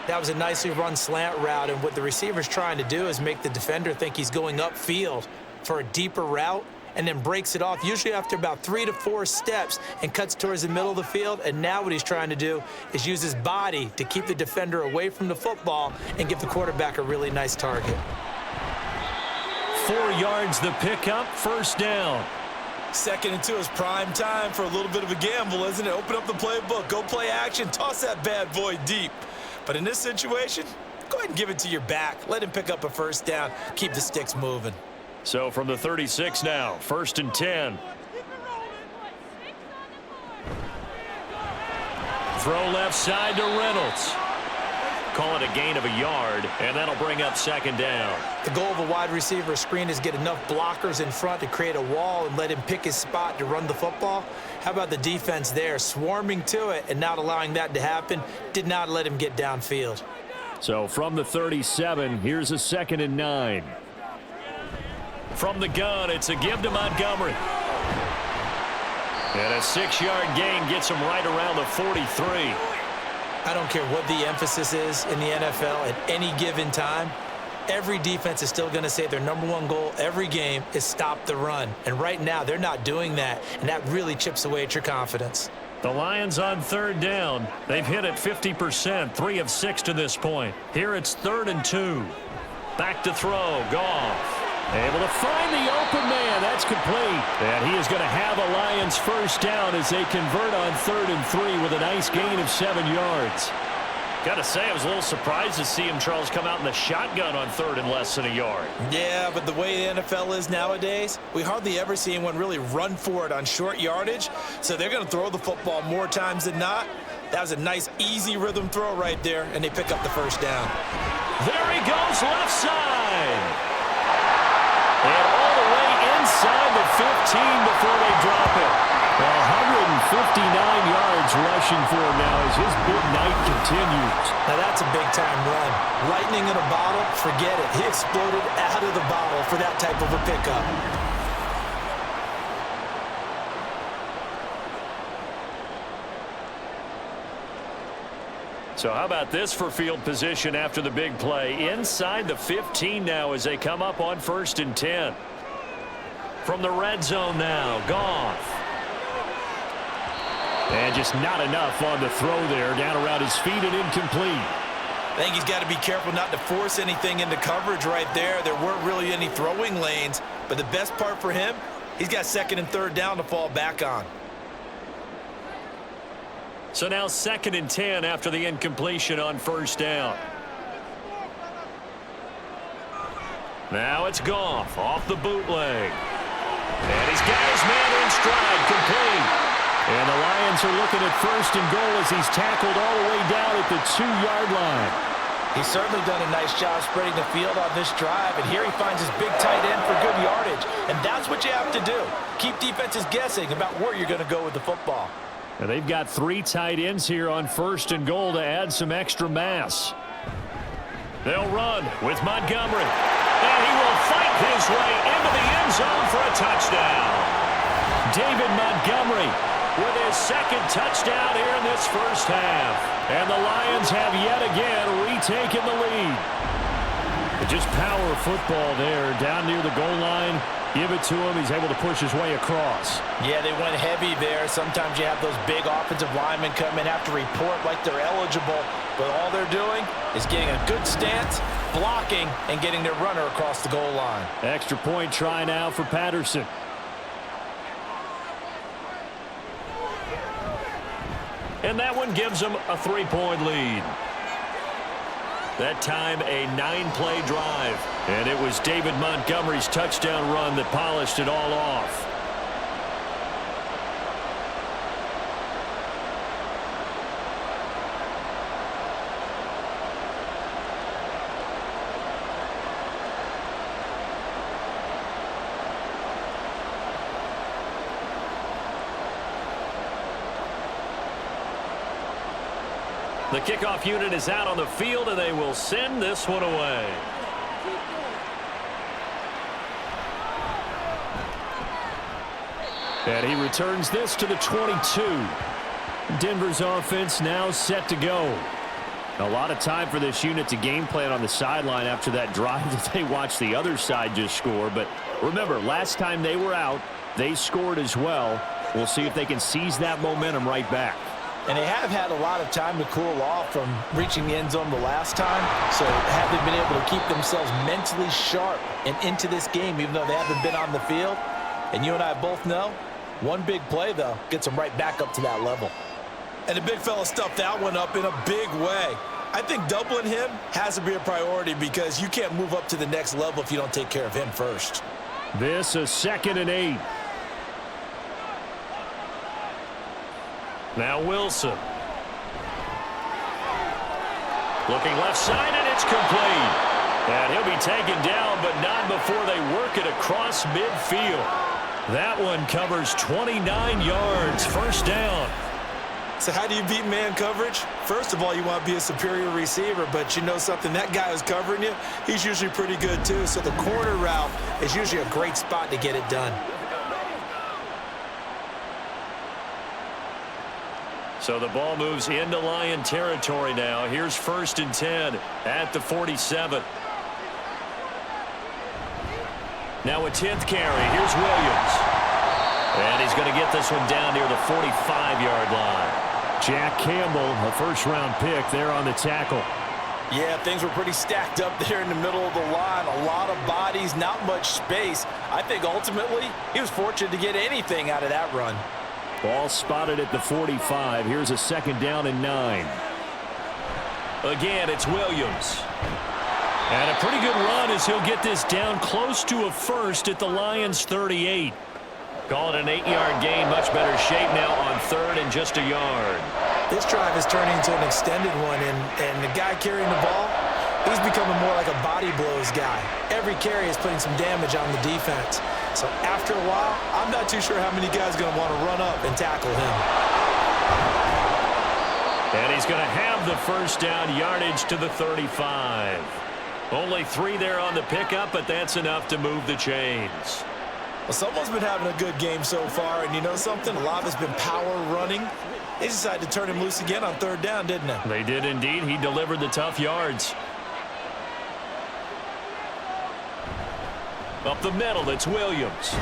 That was a nicely run slant route, and what the receiver's trying to do is make the defender think he's going upfield for a deeper route and then breaks it off, usually after about 3 to 4 steps, and cuts towards the middle of the field. And now what he's trying to do is use his body to keep the defender away from the football and give the quarterback a really nice target. 4 yards the pickup, first down. 2nd and 2 is prime time for a little bit of a gamble, isn't it? Open up the playbook, go play action, toss that bad boy deep. But in this situation, go ahead and give it to your back. Let him pick up a first down, keep the sticks moving. So from the 36 now, 1st and 10. Throw left side to Reynolds. Call it a gain of a yard, and that'll bring up 2nd down. The goal of a wide receiver screen is get enough blockers in front to create a wall and let him pick his spot to run the football. How about the defense there, swarming to it and not allowing that to happen? Did not let him get downfield. So from the 37, here's a 2nd and 9. From the gun, it's a give to Montgomery. And a 6-yard gain gets him right around the 43. I don't care what the emphasis is in the NFL at any given time. Every defense is still going to say their #1 goal every game is stop the run. And right now, they're not doing that, and that really chips away at your confidence. The Lions on third down. They've hit it 50%, 3 of 6 to this point. Here it's 3rd and 2. Back to throw, Goff. Able to find the open man. That's complete. And he is going to have a Lions first down as they convert on 3rd and 3 with a nice gain of 7 yards. Got to say, I was a little surprised to see him, Charles, come out in the shotgun on 3rd and less than a yard. Yeah, but the way the NFL is nowadays, we hardly ever see anyone really run for it on short yardage. So they're going to throw the football more times than not. That was a nice, easy rhythm throw right there, and they pick up the first down. There he goes, left side. And all the way inside the 15 before they drop it. 159 yards rushing for him now as his big night continues. Now that's a big-time run. Lightning in a bottle, forget it. He exploded out of the bottle for that type of a pickup. So how about this for field position after the big play? Inside the 15 now as they come up on 1st and 10. From the red zone now, Goff. And just not enough on the throw there. Down around his feet and incomplete. I think he's got to be careful not to force anything into coverage right there. There weren't really any throwing lanes. But the best part for him, he's got 2nd and 3rd down to fall back on. So now 2nd and 10 after the incompletion on 1st down. Now it's Goff off the bootleg. And he's got his man in stride, complete. And the Lions are looking at 1st and goal as he's tackled all the way down at the 2-yard line. He's certainly done a nice job spreading the field on this drive, and here he finds his big tight end for good yardage. And that's what you have to do. Keep defenses guessing about where you're going to go with the football. And they've got 3 tight ends here on 1st and goal to add some extra mass. They'll run with Montgomery. And he will fight his way into the end zone for a touchdown. David Montgomery with his 2nd touchdown here in this first half. And the Lions have yet again retaken the lead. Just power football there down near the goal line. Give it to him. He's able to push his way across. Yeah, they went heavy there. Sometimes you have those big offensive linemen come in, have to report like they're eligible. But all they're doing is getting a good stance, blocking, and getting their runner across the goal line. Extra point try now for Patterson. And that one gives them a 3-point lead. That time a 9-play drive. And it was David Montgomery's touchdown run that polished it all off. The kickoff unit is out on the field, and they will send this one away. And he returns this to the 22. Denver's offense now set to go. A lot of time for this unit to game plan on the sideline after that drive that they watched the other side just score. But remember, last time they were out, they scored as well. We'll see if they can seize that momentum right back. And they have had a lot of time to cool off from reaching the end zone the last time. So have they been able to keep themselves mentally sharp and into this game, even though they haven't been on the field? And you and I both know, one big play, though, gets them right back up to that level. And the big fella stuffed that one up in a big way. I think doubling him has to be a priority because you can't move up to the next level if you don't take care of him first. This is 2nd and 8. Now Wilson. Looking left side, and it's complete. And he'll be taken down, but not before they work it across midfield. That one covers 29 yards. First down. So how do you beat man coverage? First of all, you want to be a superior receiver, but you know something, that guy who's covering you, he's usually pretty good too. So the corner route is usually a great spot to get it done. So the ball moves into Lion territory now. Here's 1st and 10 at the 47. Now a 10th carry. Here's Williams. And he's going to get this one down near the 45-yard line. Jack Campbell, a first-round pick there on the tackle. Yeah, things were pretty stacked up there in the middle of the line. A lot of bodies, not much space. I think ultimately he was fortunate to get anything out of that run. Ball spotted at the 45. Here's a 2nd down and 9. Again, it's Williams. And a pretty good run as he'll get this down close to a first at the Lions' 38. Call it an 8-yard gain. Much better shape now on 3rd and just a yard. This drive is turning into an extended one, and the guy carrying the ball, he's becoming more like a body blows guy. Every carry is putting some damage on the defense. So after a while, I'm not too sure how many guys are going to want to run up and tackle him. And he's going to have the first down, yardage to the 35. Only 3 there on the pickup, but that's enough to move the chains. Well, someone's been having a good game so far, and you know something? A lot of it's been power running. They decided to turn him loose again on 3rd down, didn't they? They did indeed. He delivered the tough yards. Up the middle, it's Williams.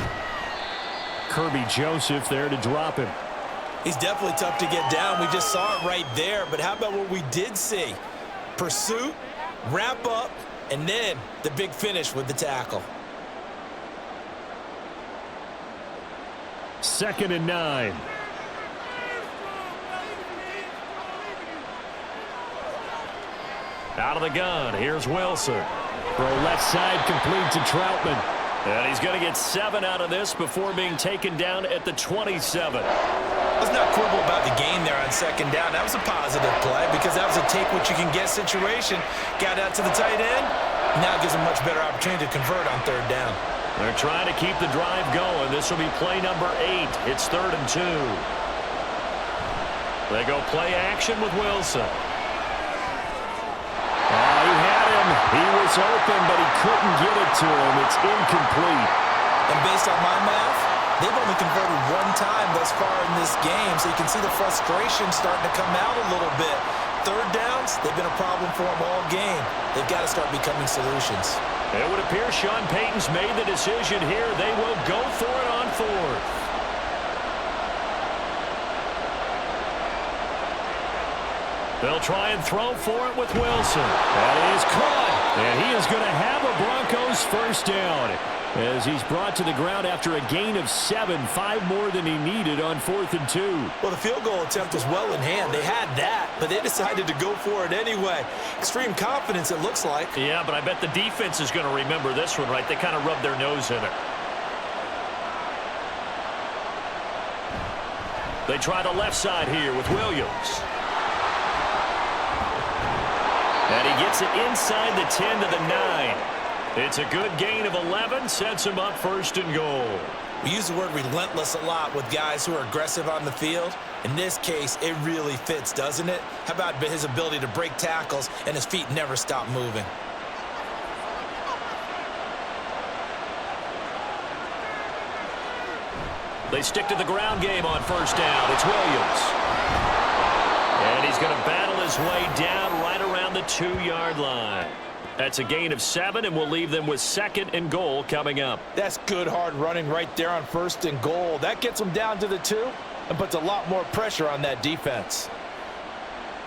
Kirby Joseph there to drop him. He's definitely tough to get down. We just saw it right there. But how about what we did see? Pursuit, wrap up, and then the big finish with the tackle. 2nd and 9. Out of the gun, here's Wilson. Throw left side, complete to Troutman. And he's going to get 7 out of this before being taken down at the 27. Let's not quibble about the gain there on 2nd down. That was a positive play because that was a take-what-you-can-get situation. Got out to the tight end. Now gives him much better opportunity to convert on 3rd down. They're trying to keep the drive going. This will be play number 8. It's 3rd and 2. They go play action with Wilson. He had him. He was open, but he couldn't get it to him. It's incomplete. And based on my math, they've only converted 1 time thus far in this game, so you can see the frustration starting to come out a little bit. 3rd downs, they've been a problem for them all game. They've got to start becoming solutions. It would appear Sean Payton's made the decision here. They will go for it on 4th. They'll try and throw for it with Wilson. That is caught. And he is going to have a Broncos first down as he's brought to the ground after a gain of 7, 5 more than he needed on 4th and 2. Well, the field goal attempt was well in hand. They had that, but they decided to go for it anyway. Extreme confidence, it looks like. Yeah, but I bet the defense is going to remember this one, right? They kind of rubbed their nose in it. They try the left side here with Williams. And he gets it inside the 10 to the 9. It's a good gain of 11, sets him up 1st and goal. We use the word relentless a lot with guys who are aggressive on the field. In this case, it really fits, doesn't it? How about his ability to break tackles and his feet never stop moving? They stick to the ground game on 1st down. It's Williams. And he's going to battle his way down right around the 2-yard line. That's a gain of 7, and we'll leave them with 2nd and goal coming up. That's good hard running right there on 1st and goal. That gets them down to the 2 and puts a lot more pressure on that defense.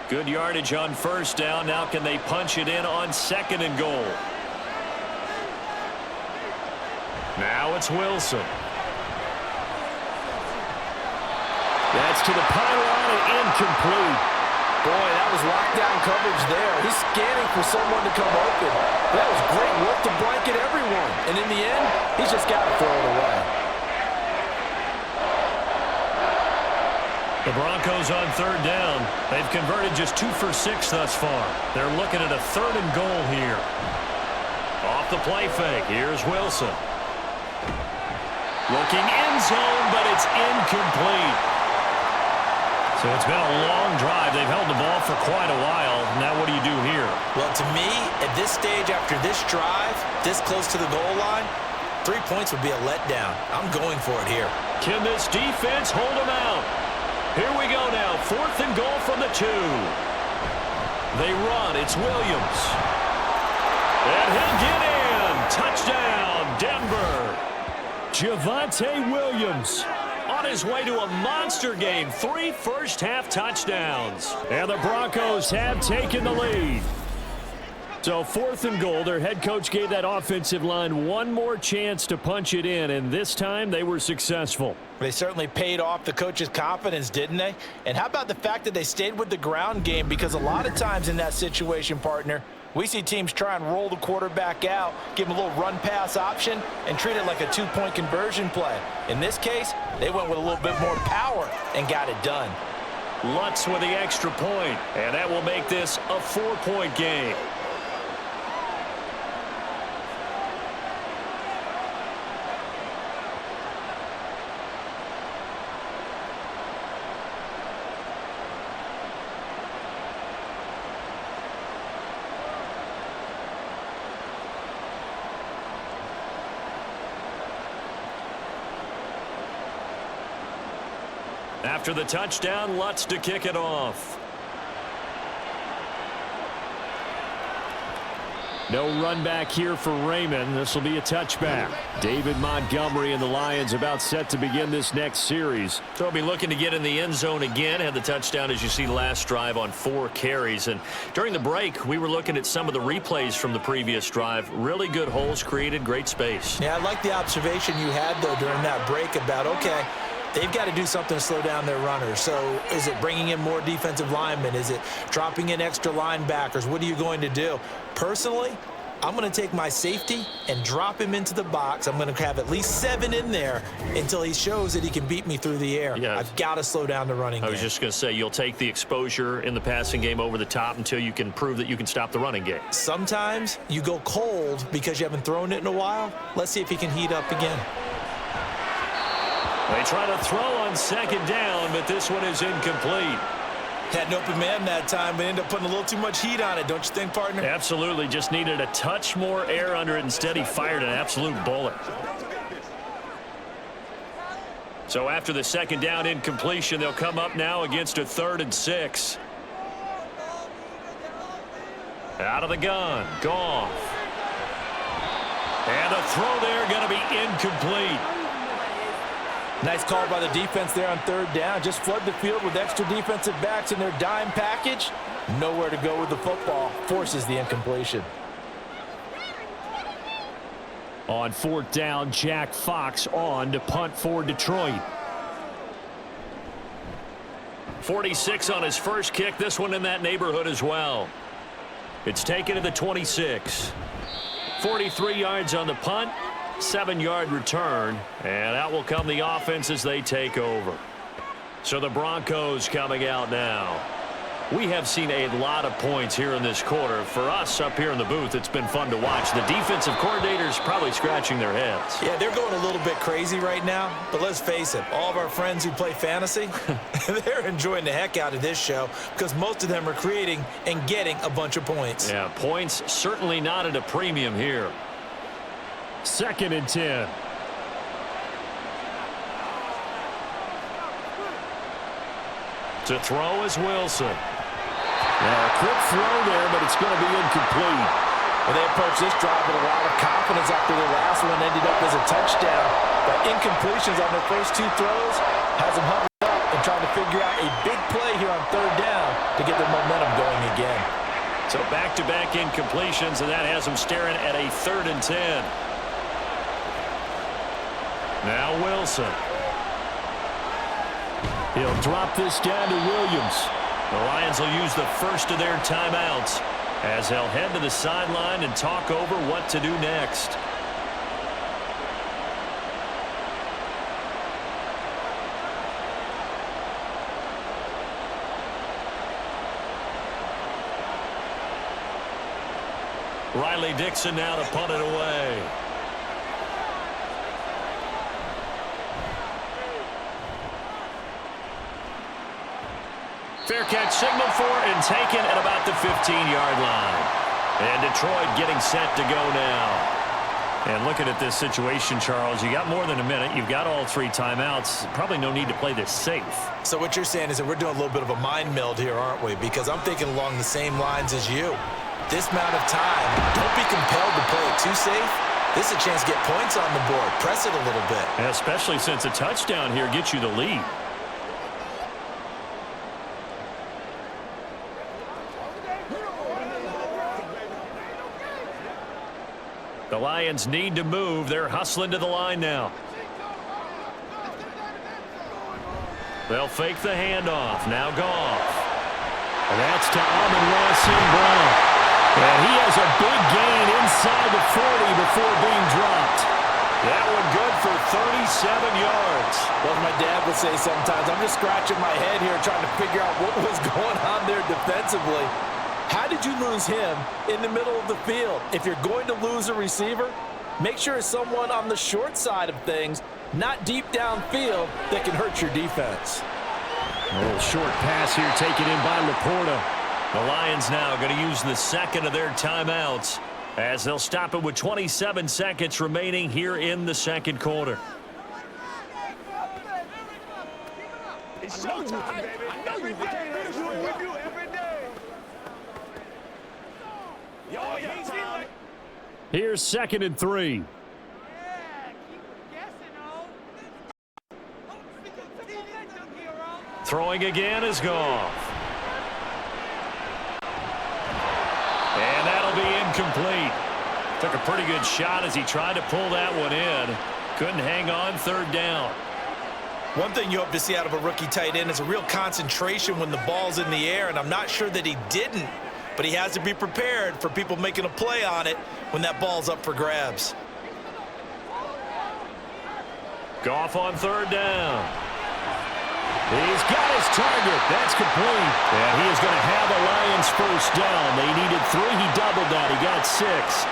Good yardage on 1st down. Now can they punch it in on 2nd and goal? Now it's Wilson. That's to the pylon and incomplete. Boy, that was lockdown coverage there. He's scanning for someone to come open. That was great work to blanket everyone. And in the end, he's just got to throw it away. The Broncos on 3rd down. They've converted just 2 for 6 thus far. They're looking at a 3rd and goal here. Off the play fake. Here's Wilson. Looking end zone, but it's incomplete. So it's been a long drive. They've held the ball for quite a while. Now what do you do here? Well, to me, at this stage after this drive, this close to the goal line, 3 points would be a letdown. I'm going for it here. Can this defense hold them out? Here we go now. 4th and goal from the 2. They run. It's Williams. And he'll get in. Touchdown, Denver. Javonte Williams on his way to a monster game. 3 first-half touchdowns. And the Broncos have taken the lead. So 4th and goal, their head coach gave that offensive line one more chance to punch it in, and this time they were successful. They certainly paid off the coach's confidence, didn't they? And how about the fact that they stayed with the ground game? Because a lot of times in that situation, partner, we see teams try and roll the quarterback out, give him a little run-pass option, and treat it like a 2-point conversion play. In this case, they went with a little bit more power and got it done. Lutz with the extra point, and that will make this a 4-point game. After the touchdown, Lutz to kick it off. No run back here for Raymond. This will be a touchback. David Montgomery and the Lions about set to begin this next series. So he'll be looking to get in the end zone again. Had the touchdown, as you see, last drive on 4 carries. And during the break, we were looking at some of the replays from the previous drive. Really good holes created, great space. Yeah, I like the observation you had, though, during that break about, okay, they've got to do something to slow down their runners. So is it bringing in more defensive linemen? Is it dropping in extra linebackers? What are you going to do? Personally, I'm going to take my safety and drop him into the box. I'm going to have at least 7 in there until he shows that he can beat me through the air. Yeah. I've got to slow down the running game. I was just going to say, you'll take the exposure in the passing game over the top until you can prove that you can stop the running game. Sometimes you go cold because you haven't thrown it in a while. Let's see if he can heat up again. They try to throw on 2nd down, but this one is incomplete. Had an open man that time, but ended up putting a little too much heat on it, don't you think, partner? Absolutely. Just needed a touch more air under it. Instead, he fired an absolute bullet. So after the 2nd down incompletion, they'll come up now against a 3rd and 6. Out of the gun. Goff. And a throw there going to be incomplete. Nice call by the defense there on 3rd down. Just flood the field with extra defensive backs in their dime package. Nowhere to go with the football. Forces the incompletion. On 4th down, Jack Fox on to punt for Detroit. 46 on his first kick. This one in that neighborhood as well. It's taken to the 26. 43 yards on the punt. 7-yard return, and out will come the offense as they take over. So the Broncos coming out now. We have seen a lot of points here in this quarter. For us up here in the booth, it's been fun to watch. The defensive coordinators probably scratching their heads. Yeah, they're going a little bit crazy right now, but let's face it, all of our friends who play fantasy, they're enjoying the heck out of this show because most of them are creating and getting a bunch of points. Yeah, points certainly not at a premium here. 2nd and 10. To throw is Wilson. A quick throw there, but it's going to be incomplete. Well, they approached this drive with a lot of confidence after the last one ended up as a touchdown. But incompletions on their first 2 throws has them huddled up and trying to figure out a big play here on 3rd down to get their momentum going again. So back-to-back incompletions, and that has them staring at a 3rd and 10. Now Wilson. He'll drop this down to Williams. The Lions will use the first of their timeouts as they'll head to the sideline and talk over what to do next. Riley Dixon now to punt it away. Fair catch signaled for and taken at about the 15-yard line. And Detroit getting set to go now. And looking at this situation, Charles, you got more than a minute. You've got all 3 timeouts. Probably no need to play this safe. So what you're saying is that we're doing a little bit of a mind meld here, aren't we? Because I'm thinking along the same lines as you. This amount of time, don't be compelled to play it too safe. This is a chance to get points on the board. Press it a little bit. Especially since a touchdown here gets you the lead. The Lions need to move. They're hustling to the line now. They'll fake the handoff. Now Goff. And that's to Amon-Ra St. Brown. And he has a big gain inside the 40 before being dropped. That one good for 37 yards. Well, as my dad would say sometimes, I'm just scratching my head here trying to figure out what was going on there defensively. How did you lose him in the middle of the field? If you're going to lose a receiver, make sure it's someone on the short side of things, not deep downfield, that can hurt your defense. A little short pass here taken in by Laporta. The Lions now going to use the second of their timeouts as they'll stop it with 27 seconds remaining here in the second quarter. It's showtime, baby. I know you can. With you every day. Yo, time. Here's 2nd and 3. Throwing again is Goff. And that'll be incomplete. Took a pretty good shot as he tried to pull that one in. Couldn't hang on 3rd down. One thing you hope to see out of a rookie tight end is a real concentration when the ball's in the air, and I'm not sure that he didn't, but he has to be prepared for people making a play on it when that ball's up for grabs. Goff on 3rd down. He's got his target. That's complete. And he is going to have a Lions first down. They needed 3. He doubled that. He got 6.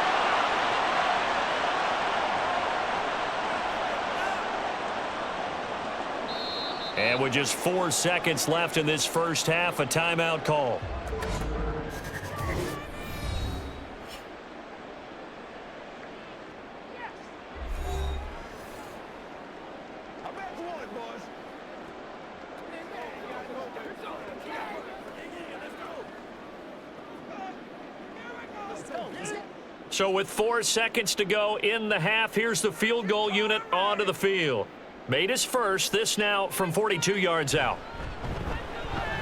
And with just 4 seconds left in this first half, a timeout call. So with 4 seconds to go in the half, here's the field goal unit onto the field. Made his first, this now from 42 yards out.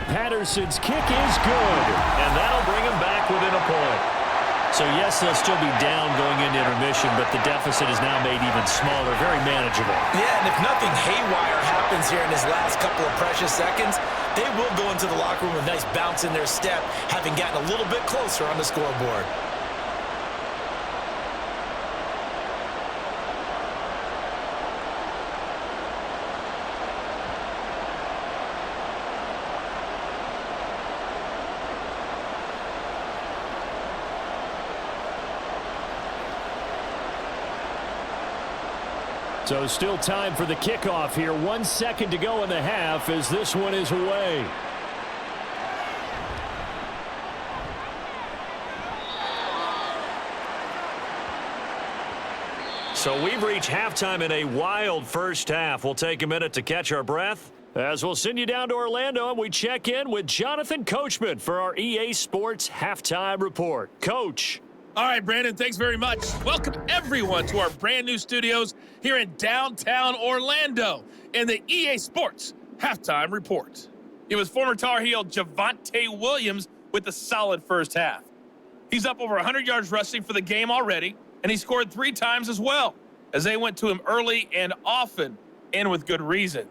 Patterson's kick is good. And that'll bring him back within a point. So yes, they'll still be down going into intermission, but the deficit is now made even smaller, very manageable. Yeah, and if nothing haywire happens here in his last couple of precious seconds, they will go into the locker room with a nice bounce in their step, having gotten a little bit closer on the scoreboard. So still time for the kickoff here. 1 second to go in the half as this one is away. So we've reached halftime in a wild first half. We'll take a minute to catch our breath as we'll send you down to Orlando and we check in with Jonathan Coachman for our EA Sports Halftime Report. Coach. All right, Brandon, thanks very much. Welcome, everyone, to our brand-new studios here in downtown Orlando in the EA Sports Halftime Report. It was former Tar Heel Javonte Williams with a solid first half. He's up over 100 yards rushing for the game already, and he scored 3 times as well, as they went to him early and often, and with good reason.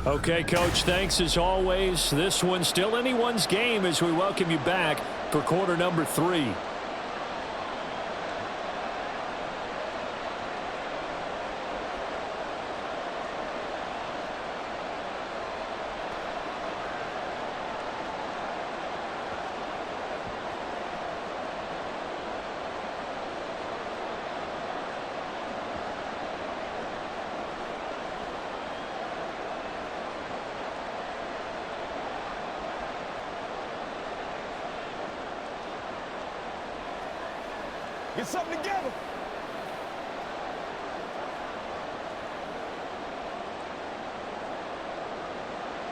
Okay, Coach, thanks as always. This one's still anyone's game as we welcome you back for quarter number 3. Get something together.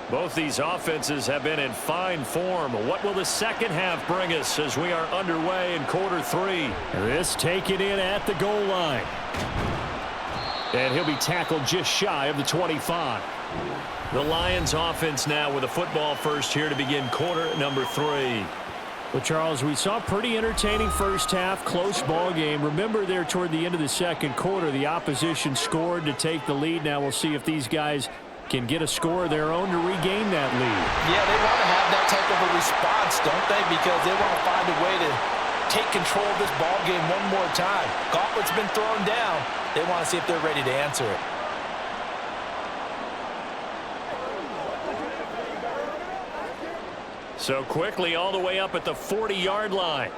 Both these offenses have been in fine form. What will the second half bring us as we are underway in quarter 3? This taken in at the goal line. And he'll be tackled just shy of the 25. The Lions offense now with a football first here to begin quarter number 3. Well, Charles, we saw a pretty entertaining first half, close ball game. Remember there toward the end of the second quarter, the opposition scored to take the lead. Now we'll see if these guys can get a score of their own to regain that lead. Yeah, they want to have that type of a response, don't they? Because they want to find a way to take control of this ball game one more time. Gauntlet's been thrown down. They want to see if they're ready to answer it. So quickly all the way up at the 40-yard line.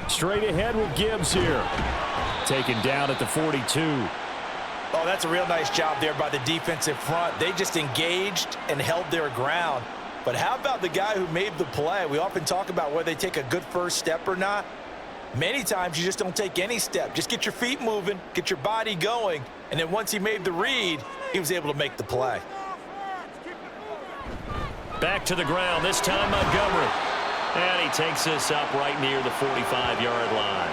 Straight ahead with Gibbs here. Taken down at the 42. Oh, that's a real nice job there by the defensive front. They just engaged and held their ground. But how about the guy who made the play? We often talk about whether they take a good first step or not. Many times you just don't take any step. Just get your feet moving, get your body going, and then once he made the read, he was able to make the play. Back to the ground, this time Montgomery. And he takes this up right near the 45-yard line.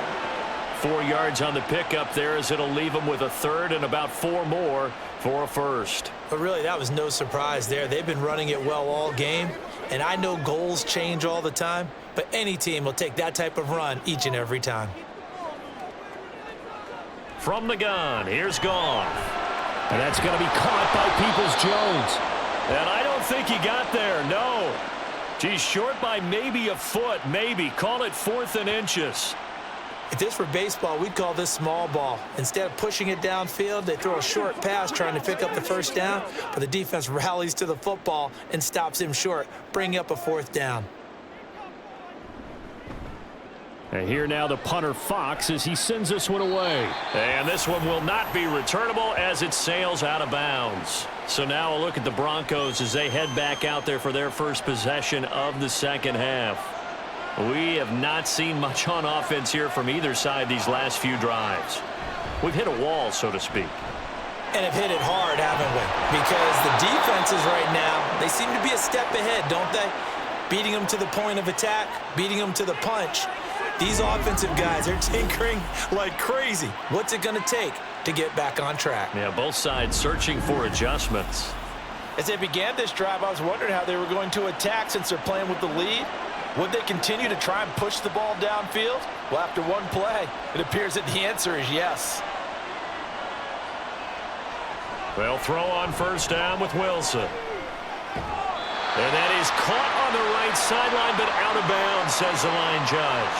4 yards on the pickup there as it'll leave him with a third and about 4 more for a first. But really, that was no surprise there. They've been running it well all game, and I know goals change all the time, but any team will take that type of run each and every time. From the gun, here's Goff. And that's going to be caught by Peoples-Jones. And I don't think he got there, no. He's short by maybe a foot, maybe. Call it 4th and inches. If this were baseball, we'd call this small ball. Instead of pushing it downfield, they throw a short pass trying to pick up the first down, but the defense rallies to the football and stops him short, bringing up a 4th down. And here now the punter Fox as he sends this one away. And this one will not be returnable as it sails out of bounds. So now a look at the Broncos as they head back out there for their first possession of the second half. We have not seen much on offense here from either side these last few drives. We've hit a wall, so to speak. And have hit it hard, haven't we? Because the defenses right now, they seem to be a step ahead, don't they? Beating them to the point of attack, beating them to the punch. These offensive guys are tinkering like crazy. What's it going to take to get back on track? Yeah, both sides searching for adjustments. As they began this drive, I was wondering how they were going to attack since they're playing with the lead. Would they continue to try and push the ball downfield? Well, after one play, it appears that the answer is yes. They'll throw on first down with Wilson. And that is caught on the right sideline, but out of bounds, says the line judge.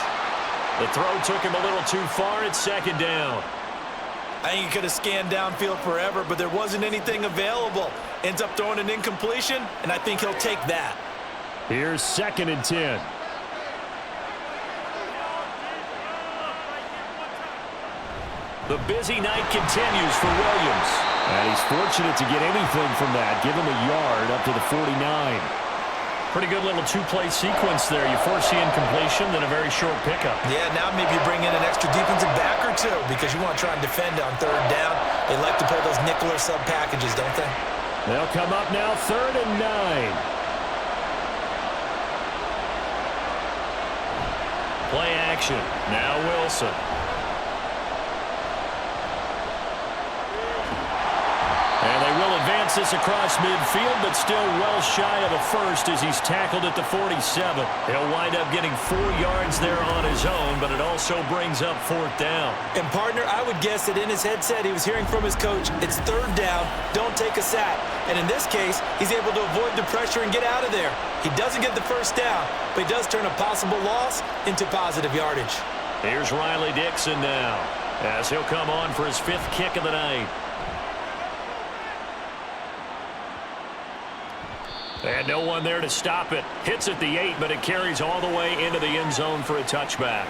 The throw took him a little too far. It's second down. I think he could have scanned downfield forever, but there wasn't anything available. Ends up throwing an incompletion, and I think he'll take that. Here's 2nd and 10. The busy night continues for Williams. And he's fortunate to get anything from that. Give him a yard up to the 49. Pretty good little two-play sequence there. You foresee incompletion, then a very short pickup. Yeah, now maybe you bring in an extra defensive back or two because you want to try and defend on 3rd down. They like to play those nickel or sub packages, don't they? They'll come up now 3rd and 9. Play action. Now Wilson. And they will advance this across midfield, but still well shy of a first as he's tackled at the 47. He'll wind up getting 4 yards there on his own, but it also brings up 4th down. And, partner, I would guess that in his headset he was hearing from his coach, it's 3rd down, don't take a sack. And in this case, he's able to avoid the pressure and get out of there. He doesn't get the first down, but he does turn a possible loss into positive yardage. Here's Riley Dixon now as he'll come on for his 5th kick of the night. And no one there to stop it. Hits at the 8, but it carries all the way into the end zone for a touchback.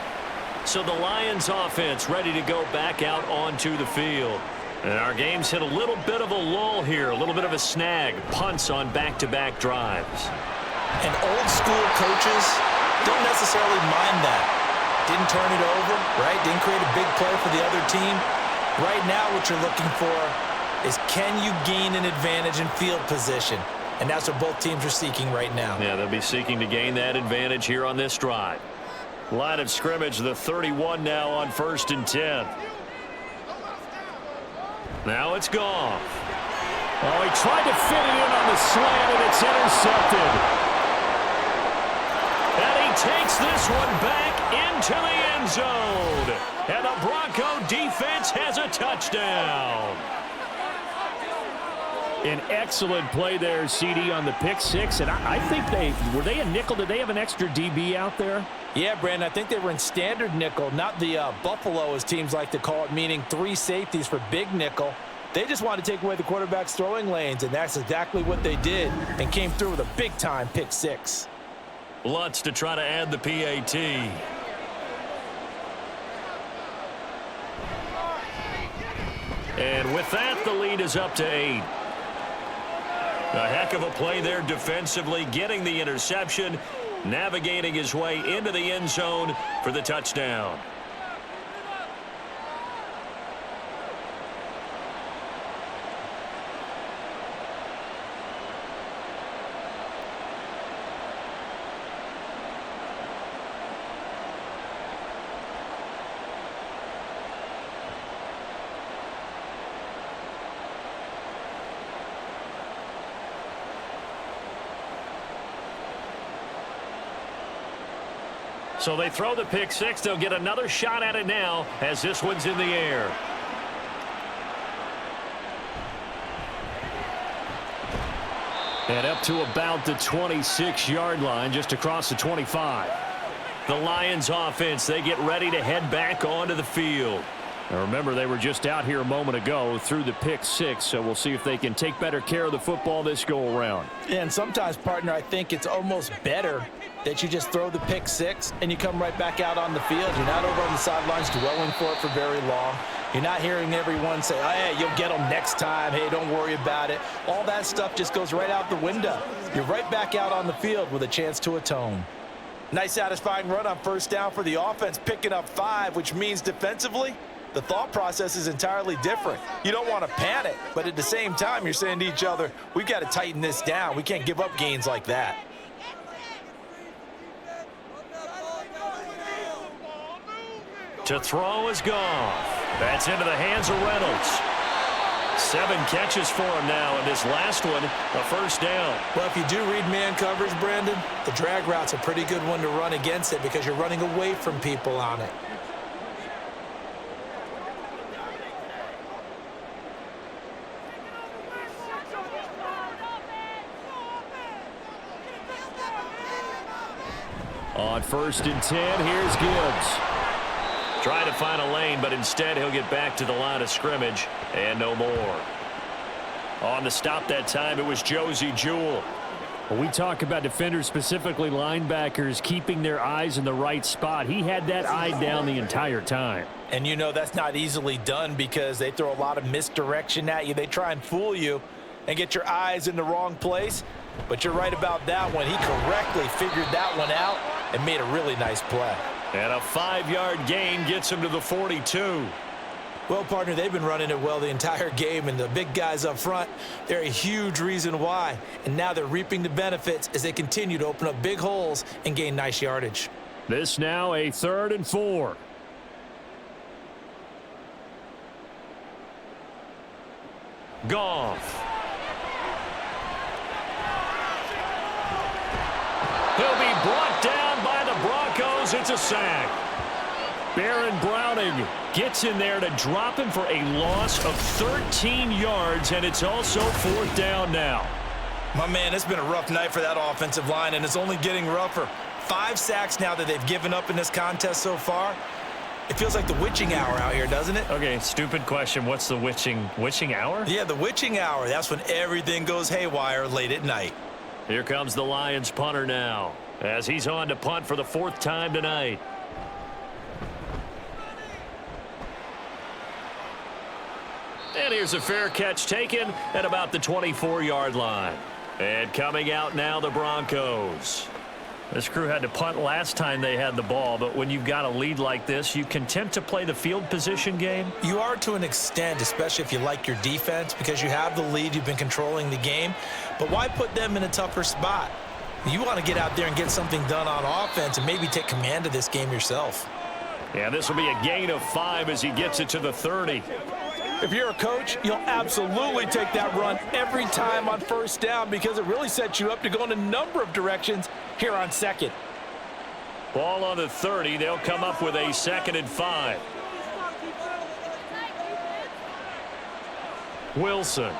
So the Lions offense ready to go back out onto the field. And our game's hit a little bit of a lull here, a little bit of a snag. Punts on back-to-back drives. And old school coaches don't necessarily mind that. Didn't turn it over, right? Didn't create a big play for the other team. Right now what you're looking for is can you gain an advantage in field position? And that's what both teams are seeking right now. Yeah, they'll be seeking to gain that advantage here on this drive. Line of scrimmage, the 31 now on 1st and 10. Now it's Goff. Oh, he tried to fit it in on the slant, and it's intercepted. And he takes this one back into the end zone. And the Bronco defense has a touchdown. An excellent play there, CD, on the pick six. And I think were they a nickel? Did they have an extra DB out there? Yeah, Brandon, I think they were in standard nickel, not the Buffalo, as teams like to call it, meaning 3 safeties for big nickel. They just wanted to take away the quarterback's throwing lanes, and that's exactly what they did, and came through with a big-time pick six. Lutz to try to add the PAT. And with that, the lead is up to 8. A heck of a play there defensively, getting the interception, navigating his way into the end zone for the touchdown. So they throw the pick six. They'll get another shot at it now as this one's in the air. And up to about the 26-yard line, just across the 25. The Lions offense, they get ready to head back onto the field. Now remember, they were just out here a moment ago through the pick six, so we'll see if they can take better care of the football this go around. And sometimes, partner, I think it's almost better that you just throw the pick six and you come right back out on the field. You're not over on the sidelines dwelling for it for very long. You're not hearing everyone say, oh, hey, you'll get them next time. Hey, don't worry about it. All that stuff just goes right out the window. You're right back out on the field with a chance to atone. Nice satisfying run on first down for the offense, picking up 5, which means defensively, the thought process is entirely different. You don't want to panic, but at the same time, you're saying to each other, we've got to tighten this down. We can't give up gains like that. To throw is Goff. That's into the hands of Reynolds. 7 catches for him now, and this last one, a first down. Well, if you do read man coverage, Brandon, the drag route's a pretty good one to run against it because you're running away from people on it. On 1st and 10, here's Gibbs. Trying to find a lane, but instead he'll get back to the line of scrimmage and no more. On the stop that time, it was Josie Jewell. When we talk about defenders, specifically linebackers, keeping their eyes in the right spot, he had that eye down the entire time. And you know that's not easily done because they throw a lot of misdirection at you. They try and fool you and get your eyes in the wrong place. But you're right about that one. He correctly figured that one out and made a really nice play. And a 5-yard gain gets him to the 42. Well, partner, they've been running it well the entire game, and the big guys up front, they're a huge reason why. And now they're reaping the benefits as they continue to open up big holes and gain nice yardage. This now a 3rd and 4. Goff. He'll be brought down by the Broncos. It's a sack. Baron Browning gets in there to drop him for a loss of 13 yards, and it's also 4th down now. My man, it's been a rough night for that offensive line, and it's only getting rougher. 5 sacks now that they've given up in this contest so far. It feels like the witching hour out here, doesn't it? Okay, stupid question. What's the witching hour? Yeah, the witching hour. That's when everything goes haywire late at night. Here comes the Lions punter now as he's on to punt for the 4th time tonight. And here's a fair catch taken at about the 24-yard line. And coming out now, the Broncos. This crew had to punt last time they had the ball, but when you've got a lead like this, you content to play the field position game? You are to an extent, especially if you like your defense, because you have the lead, you've been controlling the game. But why put them in a tougher spot? You want to get out there and get something done on offense and maybe take command of this game yourself. Yeah, this will be a gain of 5 as he gets it to the 30. If you're a coach, you'll absolutely take that run every time on first down because it really sets you up to go in a number of directions here on second. Ball on the 30. They'll come up with a 2nd and 5. Wilson.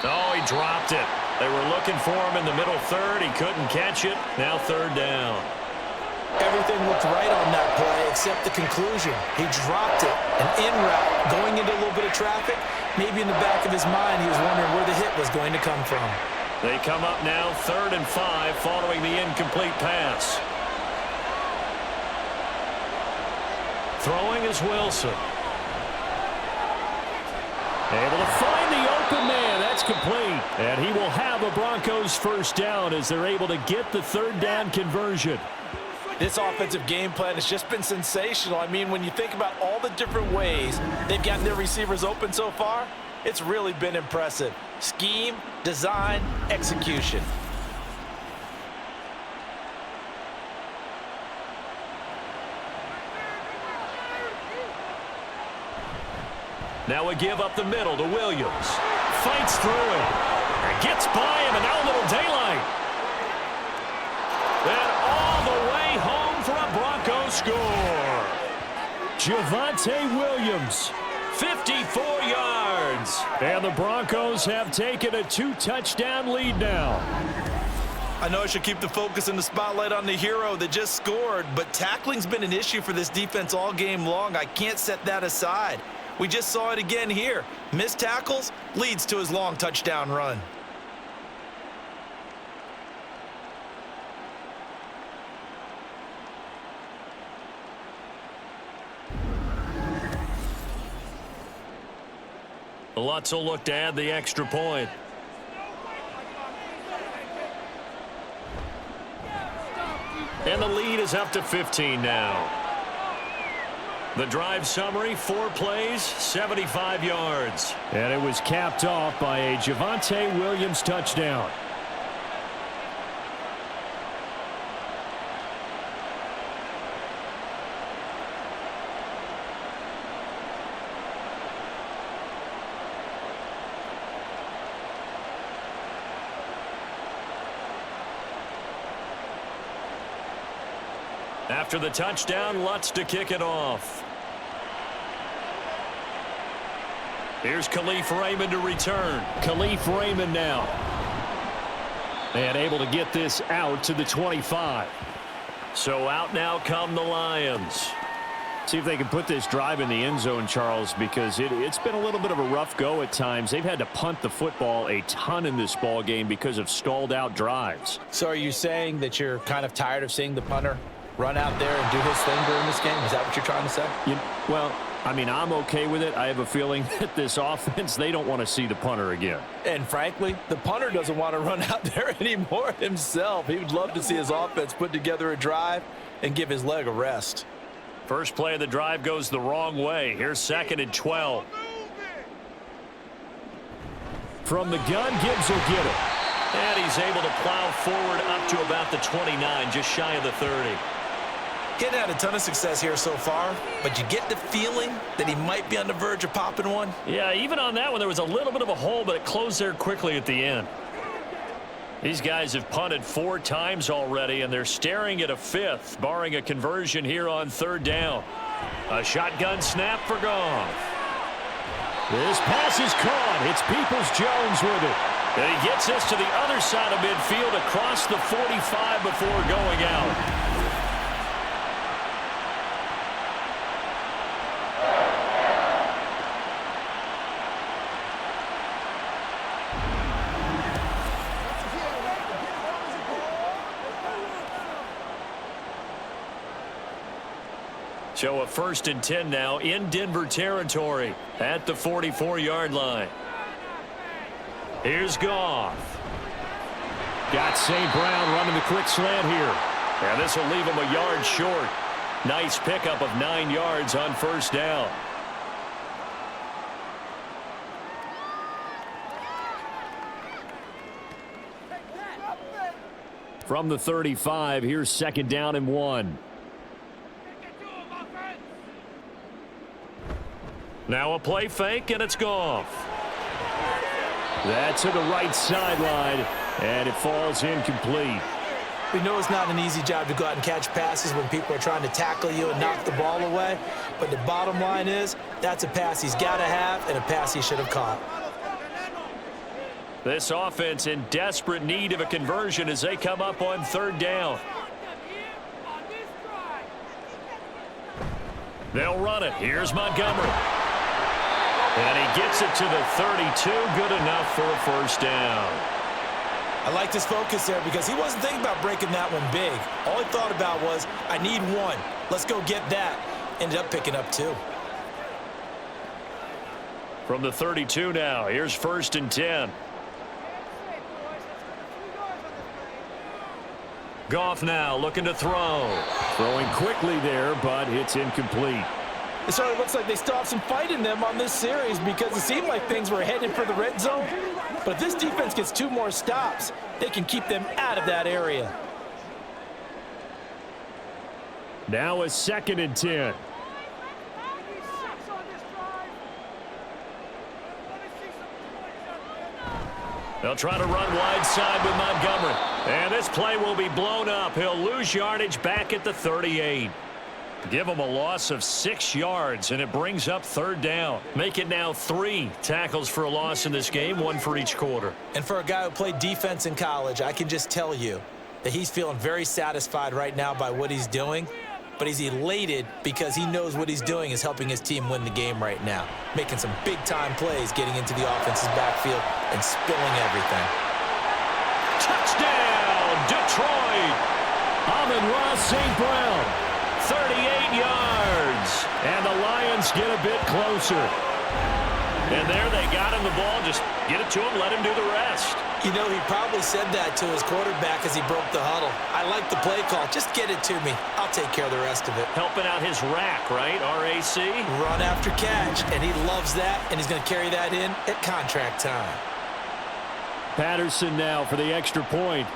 Oh, he dropped it. They were looking for him in the middle third. He couldn't catch it. Now 3rd down. Everything looked right on that play except the conclusion. He dropped it, an in route, going into a little bit of traffic. Maybe in the back of his mind he was wondering where the hit was going to come from. They come up now 3rd and 5 following the incomplete pass. Throwing is Wilson. Able to find the open man. That's complete. And he will have a Broncos first down as they're able to get the 3rd down conversion. This offensive game plan has just been sensational. I mean, when you think about all the different ways they've gotten their receivers open so far, it's really been impressive. Scheme, design, execution. Now a give up the middle to Williams. Fights through it. And gets by him, and now a little daylight. And all the way home for a Broncos score. Javonte Williams. 54 yards. And the Broncos have taken a 2-touchdown lead now. I know I should keep the focus and the spotlight on the hero that just scored, but tackling's been an issue for this defense all game long. I can't set that aside. We just saw it again here. Missed tackles leads to his long touchdown run. Lutz will look to add the extra point. And the lead is up to 15 now. The drive summary, 4 plays, 75 yards. And it was capped off by a Javonte Williams touchdown. After the touchdown, Lutz to kick it off. Here's Khalif Raymond to return. Khalif Raymond now. And able to get this out to the 25. So out now come the Lions. See if they can put this drive in the end zone, Charles, because it's been a little bit of a rough go at times. They've had to punt the football a ton in this ball game because of stalled out drives. So are you saying that you're kind of tired of seeing the punter run out there and do his thing during this game? Is that what you're trying to say? Well, I mean, I'm okay with it. I have a feeling that this offense, they don't want to see the punter again. And frankly, the punter doesn't want to run out there anymore himself. He would love to see his offense put together a drive and give his leg a rest. First play of the drive goes the wrong way. Here's 2nd and 12. From the gun, Gibbs will get it. And he's able to plow forward up to about the 29, just shy of the 30. Getting had a ton of success here so far, but you get the feeling that he might be on the verge of popping one. Yeah, even on that one, there was a little bit of a hole, but it closed there quickly at the end. These guys have punted 4 times already, and they're staring at a 5th, barring a conversion here on 3rd down. A shotgun snap for Goff. This pass is caught. It's Peoples-Jones with it. And he gets this to the other side of midfield across the 45 before going out. So a 1st and 10 now in Denver territory at the 44-yard line. Here's Goff. Got St. Brown running the quick slant here. And this will leave him a yard short. Nice pickup of 9 yards on first down. From the 35, here's 2nd down and 1. Now a play fake, and it's Goff. That's to the right sideline, and it falls incomplete. We know it's not an easy job to go out and catch passes when people are trying to tackle you and knock the ball away. But the bottom line is, that's a pass he's got to have and a pass he should have caught. This offense in desperate need of a conversion as they come up on 3rd down. They'll run it. Here's Montgomery. And he gets it to the 32. Good enough for a first down. I like his focus there because he wasn't thinking about breaking that one big. All he thought about was, I need one. Let's go get that. Ended up picking up 2. From the 32 now, here's 1st and 10. Goff now looking to throw. Throwing quickly there, but it's incomplete. It sort of looks like they still have some fight in them on this series because it seemed like things were headed for the red zone. But if this defense gets 2 more stops, they can keep them out of that area. Now a 2nd and 10. They'll try to run wide side with Montgomery. And this play will be blown up. He'll lose yardage back at the 38. Give him a loss of 6 yards, and it brings up 3rd down. Make it now 3 tackles for a loss in this game, 1 for each quarter. And for a guy who played defense in college, I can just tell you that he's feeling very satisfied right now by what he's doing. But he's elated because he knows what he's doing is helping his team win the game right now. Making some big-time plays, getting into the offense's backfield and spilling everything. Touchdown, Detroit! Amon-Ra St. Brown. 38 yards. And the Lions get a bit closer. And there they got him the ball. Just get it to him, let him do the rest. You know, he probably said that to his quarterback as he broke the huddle. I like the play call. Just get it to me. I'll take care of the rest of it. Helping out his rack, right? RAC? Run after catch, and he loves that, and he's going to carry that in at contract time. Patterson now for the extra point.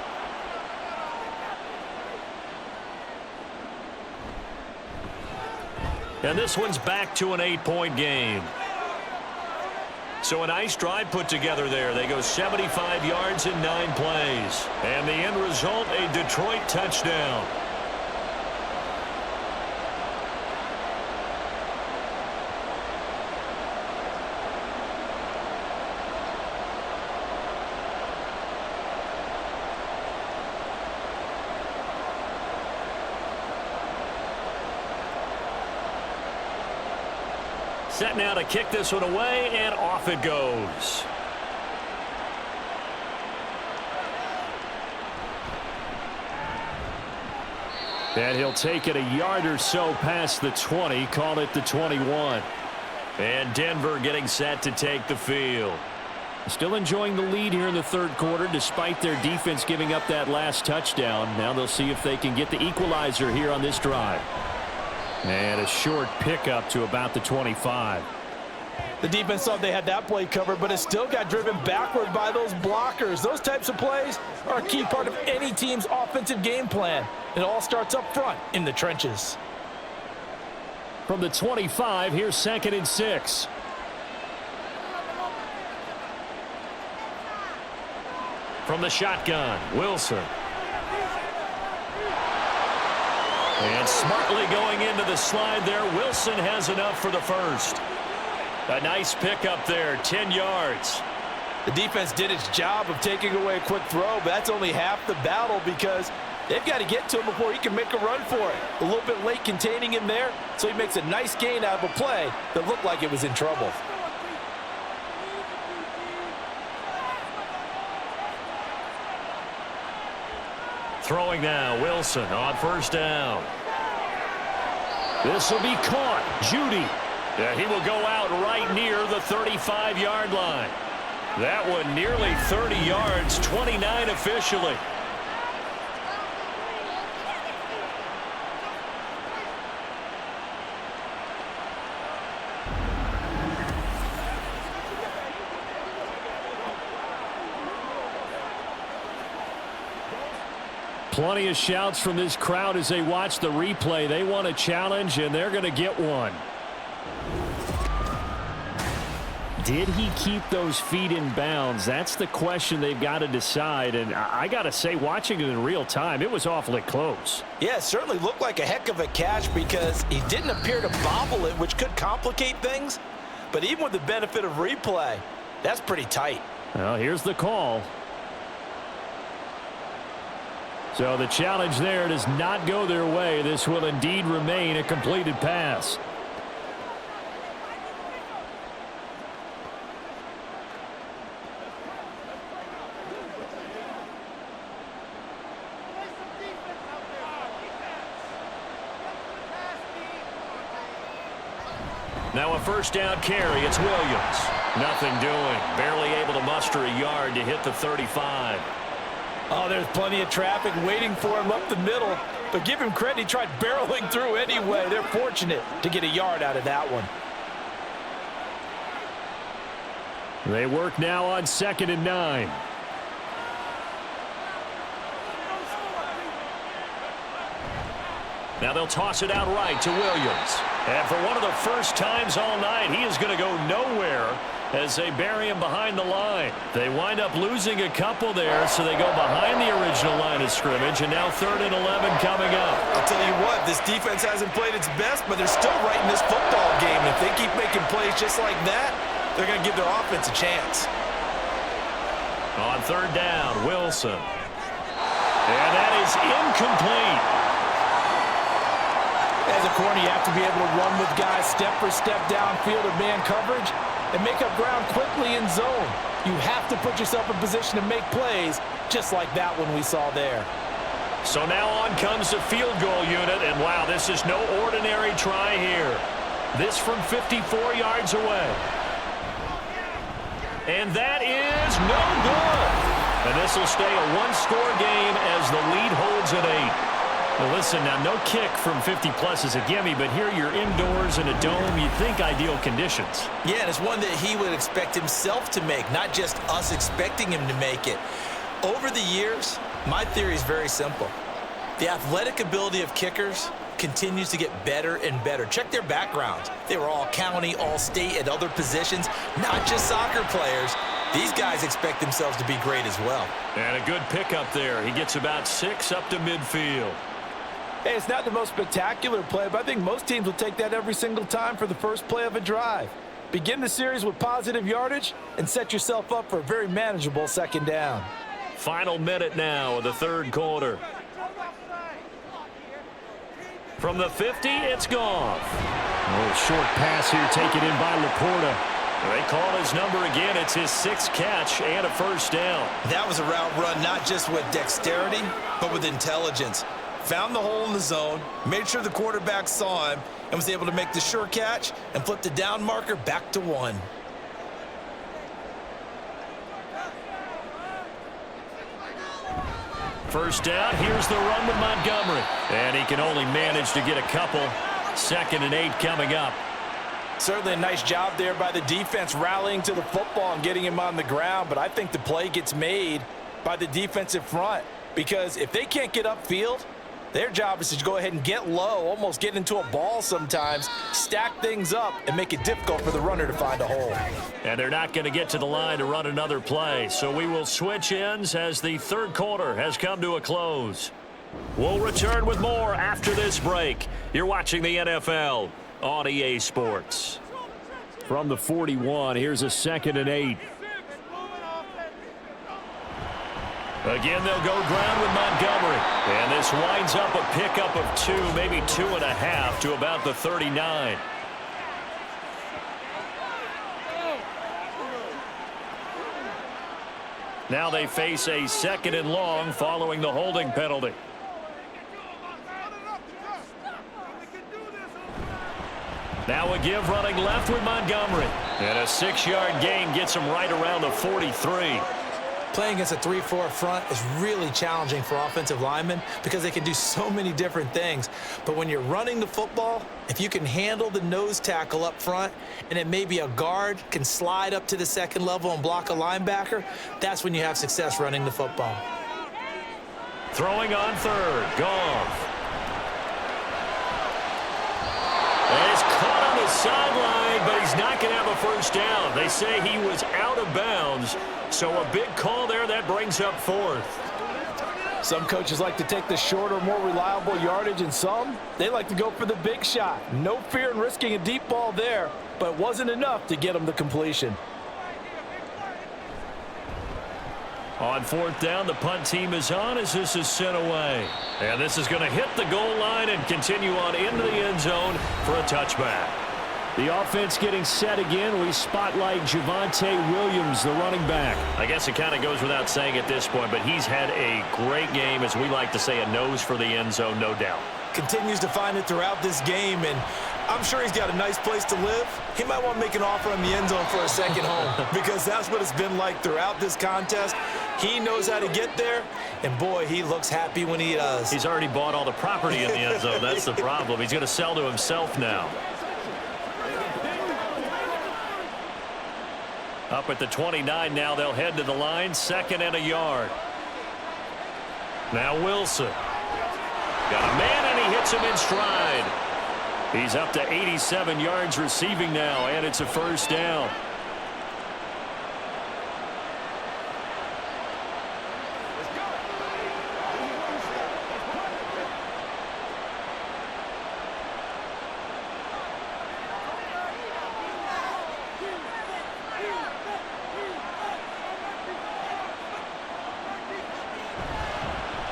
And this one's back to an 8-point game. So a nice drive put together there. They go 75 yards in 9 plays. And the end result, a Detroit touchdown. Set now to kick this one away, and off it goes. And he'll take it a yard or so past the 20, call it the 21. And Denver getting set to take the field. Still enjoying the lead here in the 3rd quarter despite their defense giving up that last touchdown. Now they'll see if they can get the equalizer here on this drive. And a short pickup to about the 25. The defense thought they had that play covered, but it still got driven backward by those blockers. Those types of plays are a key part of any team's offensive game plan. It all starts up front in the trenches. From the 25, here's 2nd and 6. From the shotgun, Wilson. And smartly going into the slide there, Wilson has enough for the first. A nice pickup there, 10 yards. The defense did its job of taking away a quick throw, but that's only half the battle because they've got to get to him before he can make a run for it. A little bit late containing him there, so he makes a nice gain out of a play that looked like it was in trouble. Throwing now, Wilson on first down. This will be caught. Judy. Yeah, he will go out right near the 35-yard line. That one nearly 30 yards, 29 officially. Plenty of shouts from this crowd as they watch the replay. They want a challenge, and they're going to get one. Did he keep those feet in bounds? That's the question they've got to decide. And I got to say, watching it in real time, it was awfully close. Yeah, it certainly looked like a heck of a catch because he didn't appear to bobble it, which could complicate things. But even with the benefit of replay, that's pretty tight. Well, here's the call. So the challenge there does not go their way. This will indeed remain a completed pass. Now a first down carry. It's Williams. Nothing doing. Barely able to muster a yard to hit the 35. Oh, there's plenty of traffic waiting for him up the middle. But give him credit, he tried barreling through anyway. They're fortunate to get a yard out of that one. They work now on 2nd and 9. Now they'll toss it out right to Williams. And for one of the first times all night, he is going to go nowhere as they bury him behind the line. They wind up losing a couple there, so they go behind the original line of scrimmage, and now 3rd and 11 coming up. I'll tell you what, this defense hasn't played its best, but they're still right in this football game. If they keep making plays just like that, they're going to give their offense a chance. On 3rd down, Wilson. And that is incomplete. As a corner, you have to be able to run with guys step for step downfield or man coverage and make up ground quickly in zone. You have to put yourself in position to make plays just like that one we saw there. So now on comes the field goal unit, and wow, this is no ordinary try here. This from 54 yards away. And that is no good. And this will stay a one-score game as the lead holds at 8. Well, listen, now no kick from 50-plus is a gimme, but here you're indoors in a dome. You'd think ideal conditions. Yeah, and it's one that he would expect himself to make, not just us expecting him to make it. Over the years, my theory is very simple. The athletic ability of kickers continues to get better and better. Check their backgrounds. They were all county, all state, at other positions, not just soccer players. These guys expect themselves to be great as well. And a good pickup there. He gets about 6 up to midfield. Hey, it's not the most spectacular play, but I think most teams will take that every single time for the first play of a drive. Begin the series with positive yardage and set yourself up for a very manageable 2nd down. Final minute now of the 3rd quarter. From the 50, it's Goff. A little short pass here taken in by Laporta. They call his number again. It's his 6th catch and a first down. That was a route run not just with dexterity, but with intelligence. Found the hole in the zone, made sure the quarterback saw him, and was able to make the sure catch and flip the down marker back to 1. First down, here's the run with Montgomery. And he can only manage to get a couple. 2nd and 8 coming up. Certainly a nice job there by the defense rallying to the football and getting him on the ground, but I think the play gets made by the defensive front because if they can't get upfield, their job is to go ahead and get low, almost get into a ball sometimes, stack things up, and make it difficult for the runner to find a hole. And they're not going to get to the line to run another play, so we will switch ends as the 3rd quarter has come to a close. We'll return with more after this break. You're watching the NFL on EA Sports. From the 41, here's a 2nd and 8. Again, they'll go ground with Montgomery. And this winds up a pickup of 2, maybe 2.5 to about the 39. Now they face a 2nd and long following the holding penalty. Now a give running left with Montgomery. And a 6-yard gain gets him right around the 43. Playing against a 3-4 front is really challenging for offensive linemen because they can do so many different things. But when you're running the football, if you can handle the nose tackle up front and then maybe a guard can slide up to the second level and block a linebacker, that's when you have success running the football. Throwing on third, Goff. And it's caught on the sideline, but he's not going to have a first down. They say he was out of bounds, so a big call there that brings up fourth. Some coaches like to take the shorter, more reliable yardage, and some, they like to go for the big shot. No fear in risking a deep ball there, but it wasn't enough to get him the completion. On fourth down, the punt team is on as this is sent away. And this is going to hit the goal line and continue on into the end zone for a touchback. The offense getting set again. We spotlight Javonte Williams, the running back. I guess it kind of goes without saying at this point, but he's had a great game, as we like to say, a nose for the end zone, no doubt. Continues to find it throughout this game, and I'm sure he's got a nice place to live. He might want to make an offer on the end zone for a second home because that's what it's been like throughout this contest. He knows how to get there, and boy, he looks happy when he does. He's already bought all the property in the end zone. That's the problem. He's going to sell to himself now. Up at the 29 now, they'll head to the line, 2nd and a yard. Now Wilson. Got a man, and he hits him in stride. He's up to 87 yards receiving now, and it's a first down.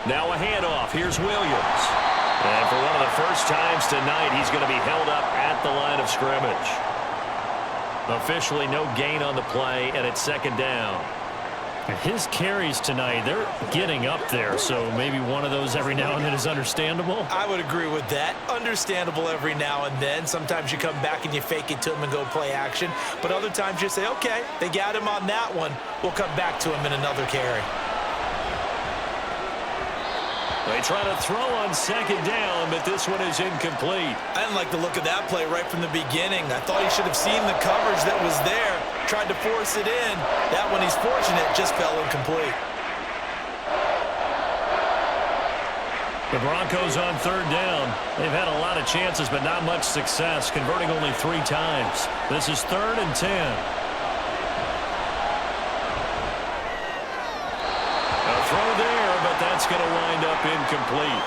Now a handoff. Here's Williams. And for one of the first times tonight, he's going to be held up at the line of scrimmage. Officially no gain on the play, and it's 2nd down. His carries tonight, they're getting up there, so maybe one of those every now and then is understandable. I would agree with that. Understandable every now and then. Sometimes you come back and you fake it to him and go play action. But other times you say, okay, they got him on that one. We'll come back to him in another carry. They try to throw on 2nd down, but this one is incomplete. I didn't like the look of that play right from the beginning. I thought he should have seen the coverage that was there, tried to force it in. That one, he's fortunate, just fell incomplete. The Broncos on 3rd down. They've had a lot of chances, but not much success, converting only 3 times. This is 3rd and 10. Throw there, but that's going to wind up incomplete.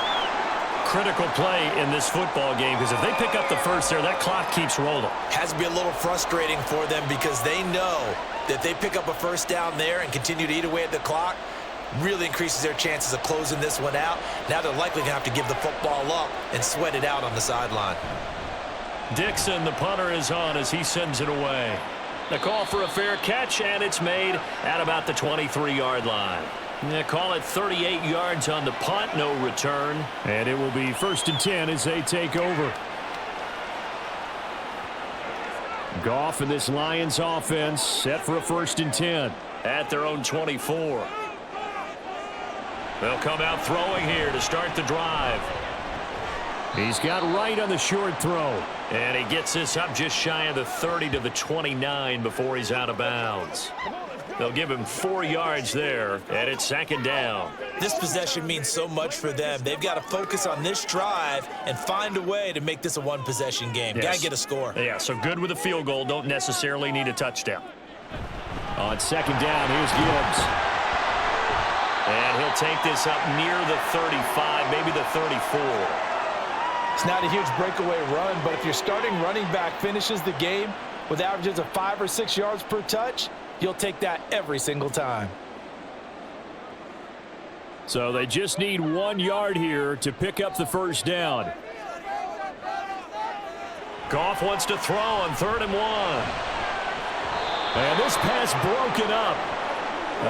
Critical play in this football game because if they pick up the first there, that clock keeps rolling. Has to be a little frustrating for them because they know that they pick up a first down there and continue to eat away at the clock, really increases their chances of closing this one out. Now they're likely going to have to give the football up and sweat it out on the sideline. Dixon, the punter, is on as he sends it away. The call for a fair catch, and it's made at about the 23-yard line. They call it 38 yards on the punt, no return. And it will be 1st and 10 as they take over. Goff and this Lions offense set for a 1st and 10. At their own 24. They'll come out throwing here to start the drive. He's got right on the short throw. And he gets this up just shy of the 30 to the 29 before he's out of bounds. They'll give him 4 yards there, and it's 2nd down. This possession means so much for them. They've got to focus on this drive and find a way to make this a one-possession game. Yes. Got to get a score. Yeah, so good with a field goal. Don't necessarily need a touchdown. On 2nd down, here's Gibbs. And he'll take this up near the 35, maybe the 34. It's not a huge breakaway run, but if your starting running back finishes the game with averages of 5 or 6 yards per touch, you'll take that every single time. So they just need 1 yard here to pick up the first down. Goff wants to throw on 3rd and 1. And this pass broken up.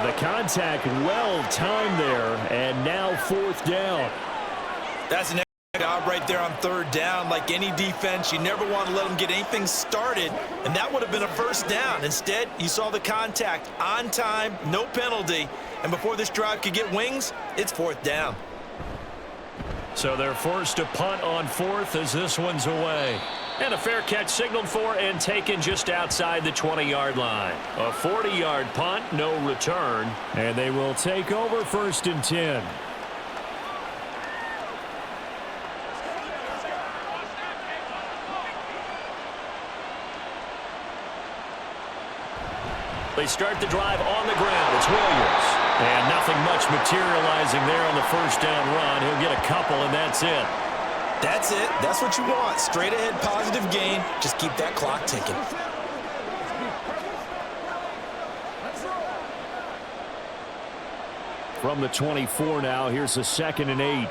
The contact well timed there, and now 4th down. That's an job right there on third down. Like any defense, you never want to let them get anything started, and that would have been a first down. Instead, you saw the contact on time, no penalty, and before this drive could get wings, it's fourth down. So they're forced to punt on fourth as this one's away. And a fair catch signaled for and taken just outside the 20-yard line. A 40-yard punt, no return. And they will take over 1st and 10. They start the drive on the ground. It's Williams. And nothing much materializing there on the first down run. He'll get a couple, and that's it. That's it. That's what you want. Straight ahead, positive gain. Just keep that clock ticking. From the 24 now, here's a 2nd and 8.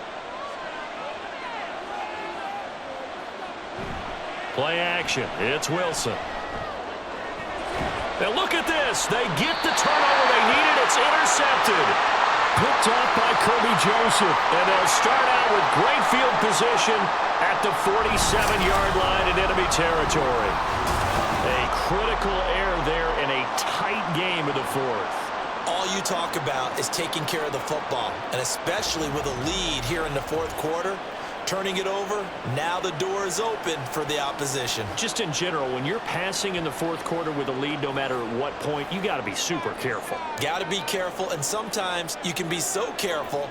Play action. It's Wilson. Now look at this. They get the turnover they needed. It's intercepted. Picked off by Kirby Joseph. And they'll start out with great field position at the 47-yard line in enemy territory. A critical error there in a tight game of the fourth. All you talk about is taking care of the football, and especially with a lead here in the fourth quarter. Turning it over, now the door is open for the opposition. Just in general, when you're passing in the fourth quarter with a lead, no matter at what point, you got to be super careful. Got to be careful, and sometimes you can be so careful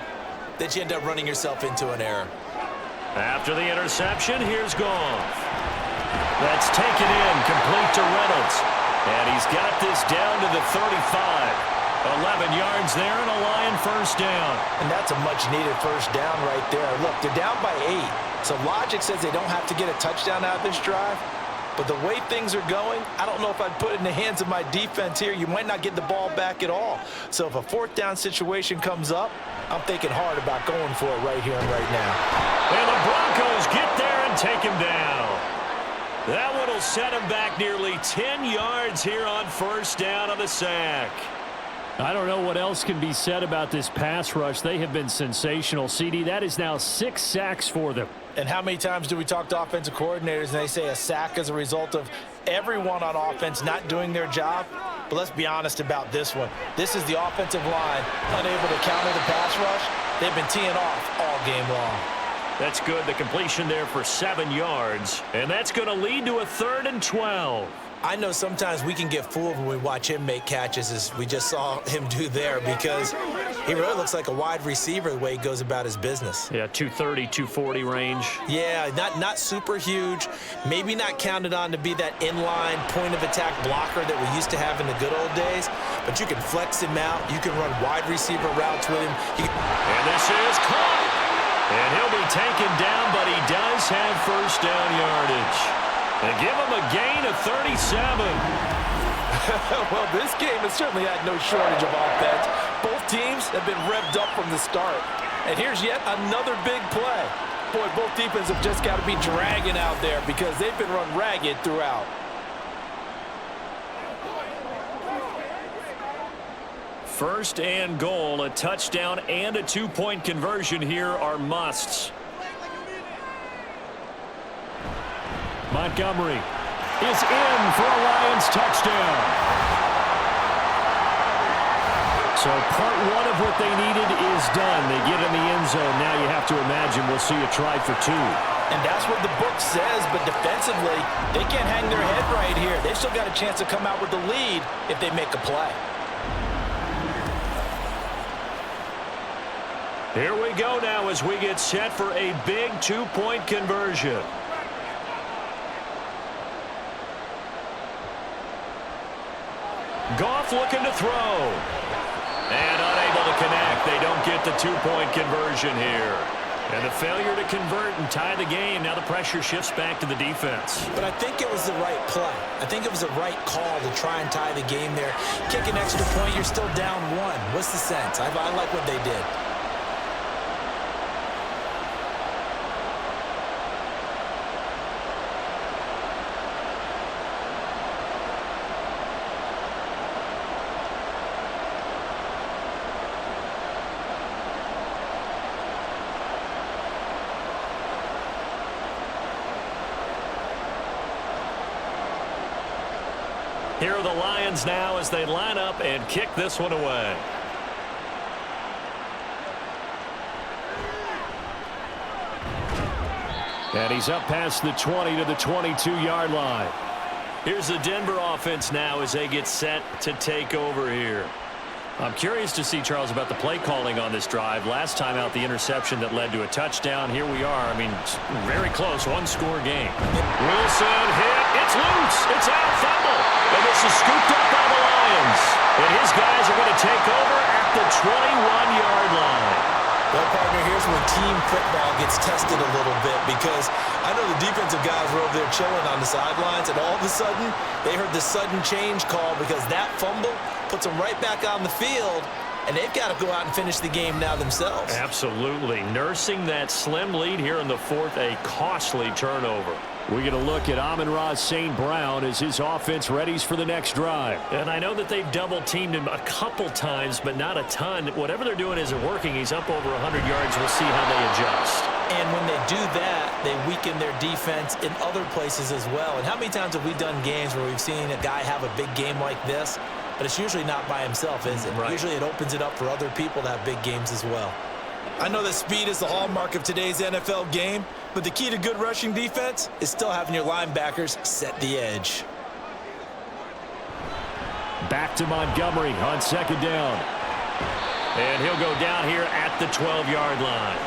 that you end up running yourself into an error. After the interception, here's Goff. That's taken in, complete to Reynolds. And he's got this down to the 35. 11 yards there and a Lion first down. And that's a much-needed first down right there. Look, they're down by 8. So logic says they don't have to get a touchdown out of this drive. But the way things are going, I don't know if I'd put it in the hands of my defense here. You might not get the ball back at all. So if a fourth down situation comes up, I'm thinking hard about going for it right here and right now. And the Broncos get there and take him down. That one will set him back nearly 10 yards here on first down on the sack. I don't know what else can be said about this pass rush. They have been sensational. CD, that is now 6 sacks for them. And how many times do we talk to offensive coordinators and they say a sack as a result of everyone on offense not doing their job? But let's be honest about this one. This is the offensive line unable to counter the pass rush. They've been teeing off all game long. That's good. The completion there for 7 yards. And that's going to lead to a 3rd and 12. I know sometimes we can get fooled when we watch him make catches, as we just saw him do there, because he really looks like a wide receiver the way he goes about his business. Yeah, 230, 240 range. Yeah, not super huge, maybe not counted on to be that inline point-of-attack blocker that we used to have in the good old days, but you can flex him out. You can run wide receiver routes with him. And this is caught. And he'll be taken down, but he does have first down yardage. And give him a gain of 37. Well, this game has certainly had no shortage of offense. Both teams have been revved up from the start. And here's yet another big play. Boy, both defenses have just got to be dragging out there because they've been run ragged throughout. First and goal, a touchdown and a 2-point conversion here are musts. Montgomery is in for a Lions touchdown. So part one of what they needed is done. They get in the end zone. Now you have to imagine we'll see a try for 2. And that's what the book says, but defensively, they can't hang their head right here. They've still got a chance to come out with the lead if they make a play. Here we go now as we get set for a big 2-point conversion. Goff looking to throw. And unable to connect. They don't get the 2-point conversion here. And the failure to convert and tie the game. Now the pressure shifts back to the defense. But I think it was the right play. I think it was the right call to try and tie the game there. Kick an extra point, you're still down 1. What's the sense? I like what they did. Here are the Lions now as they line up and kick this one away. And he's up past the 20 to the 22-yard line. Here's the Denver offense now as they get set to take over here. I'm curious to see, Charles, about the play calling on this drive. Last time out, the interception that led to a touchdown. Here we are. I mean, very close, one-score game. Wilson hit. It's loose. It's out. Fumble. And this is scooped up by the Lions. And his guys are going to take over at the 21-yard line. Well, partner, here's where team football gets tested a little bit, because I know the defensive guys were over there chilling on the sidelines, and all of a sudden, they heard the sudden change call because that fumble puts them right back on the field, and they've got to go out and finish the game now themselves. Absolutely. Nursing that slim lead here in the fourth, a costly turnover. We get a look at Amon-Ra St. Brown as his offense readies for the next drive. And I know that they've double-teamed him a couple times, but not a ton. Whatever they're doing isn't working. He's up over 100 yards. We'll see how they adjust. And when they do that, they weaken their defense in other places as well. And how many times have we done games where we've seen a guy have a big game like this, but it's usually not by himself, is it? Right. Usually it opens it up for other people to have big games as well. I know that speed is the hallmark of today's NFL game, but the key to good rushing defense is still having your linebackers set the edge. Back to Montgomery on second down. And he'll go down here at the 12-yard line.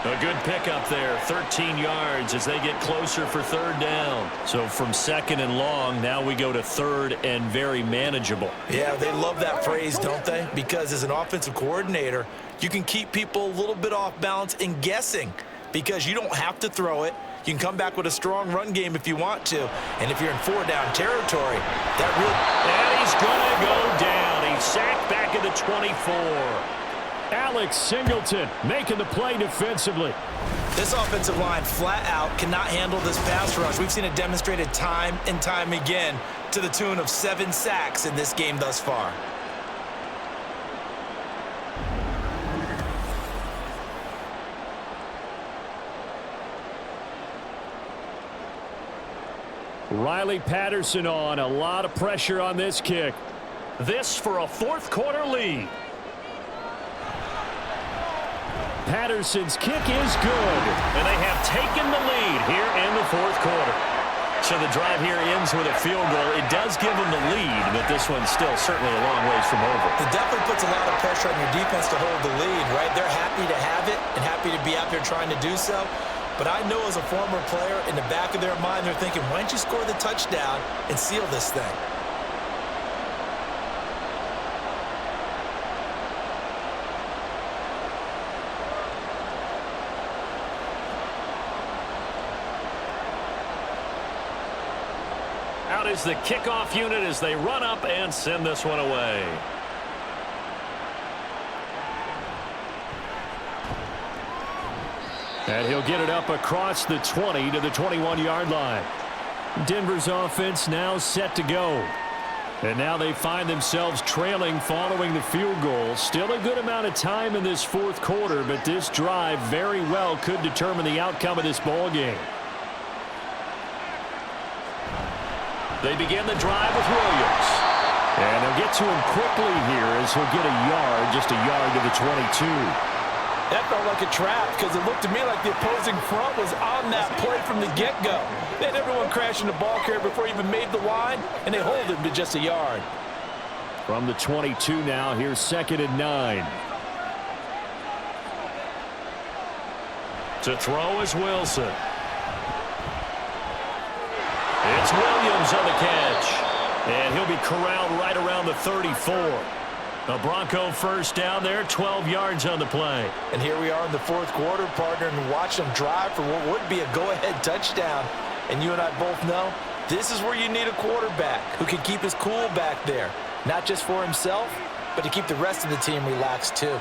A good pickup there, 13 yards as they get closer for third down. So from second and long, now we go to third and very manageable. Yeah, they love that phrase, don't they? Because as an offensive coordinator, you can keep people a little bit off balance and guessing, because you don't have to throw it. You can come back with a strong run game if you want to. And if you're in four-down territory, that really... And he's going to go down. He's sacked back at the 24. Alex Singleton making the play defensively. This offensive line flat out cannot handle this pass rush. We've seen it demonstrated time and time again to the tune of 7 sacks in this game thus far. Riley Patterson on. A lot of pressure on this kick. This for a fourth-quarter lead. Patterson's kick is good. And they have taken the lead here in the fourth quarter. So the drive here ends with a field goal. It does give them the lead, but this one's still certainly a long ways from over. It definitely puts a lot of pressure on your defense to hold the lead, right? They're happy to have it and happy to be out there trying to do so. But I know as a former player, in the back of their mind, they're thinking, why don't you score the touchdown and seal this thing? Out is the kickoff unit as they run up and send this one away. And he'll get it up across the 20 to the 21-yard line. Denver's offense now set to go. And now they find themselves trailing following the field goal. Still a good amount of time in this fourth quarter, but this drive very well could determine the outcome of this ball game. They begin the drive with Williams. And they'll get to him quickly here as he'll get a yard, just a yard to the 22. That felt like a trap because it looked to me like the opposing front was on that play from the get-go. They had everyone crashing the ball carrier before he even made the line, and they hold him to just a yard. From the 22 now, here's second and 9. To throw is Wilson. It's Williams on the catch. And he'll be corralled right around the 34. A Bronco first down there, 12 yards on the play. And here we are in the fourth quarter, partner, and watch them drive for what would be a go-ahead touchdown. And you and I both know this is where you need a quarterback who can keep his cool back there. Not just for himself, but to keep the rest of the team relaxed too.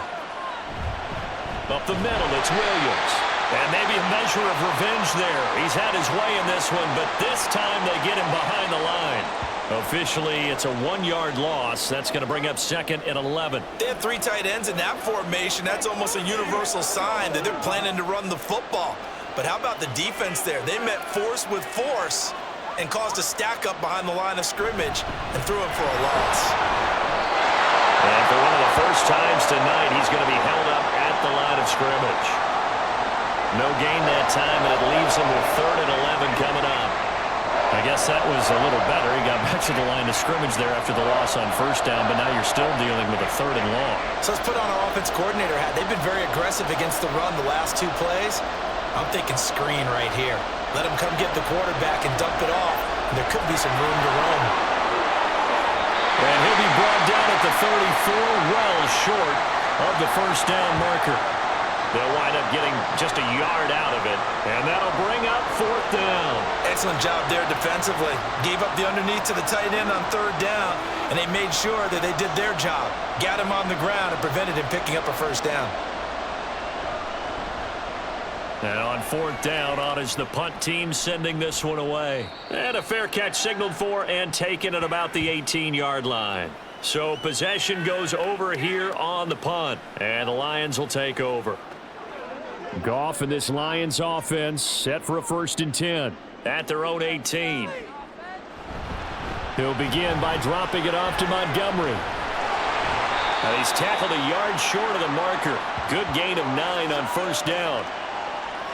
Up the middle, it's Williams. And maybe a measure of revenge there. He's had his way in this one, but this time they get him behind the line. Officially, it's a 1-yard loss. That's going to bring up second and 11. They have 3 tight ends in that formation. That's almost a universal sign that they're planning to run the football. But how about the defense there? They met force with force, and caused a stack up behind the line of scrimmage and threw him for a loss. And for one of the first times tonight, he's going to be held up at the line of scrimmage. No gain that time, and it leaves him with 3rd and 11 coming up. I guess that was a little better. He got back to the line of scrimmage there after the loss on 1st down, but now you're still dealing with a 3rd and long. So let's put on our offense coordinator hat. They've been very aggressive against the run the last 2 plays. I'm thinking screen right here. Let him come get the quarterback and dump it off, and there could be some room to roam. And he'll be brought down at the 34, well short of the 1st down marker. They'll wind up getting just a yard out of it, and that'll bring up 4th down. Excellent job there defensively. Gave up the underneath to the tight end on 3rd down, and they made sure that they did their job. Got him on the ground and prevented him picking up a 1st down. And on 4th down, on is the punt team sending this one away. And a fair catch signaled for and taken at about the 18-yard line. So possession goes over here on the punt, and the Lions will take over. Goff and this Lions offense set for a 1st and 10. At their own 18. He'll begin by dropping it off to Montgomery. Now he's tackled a yard short of the marker. Good gain of 9 on 1st down.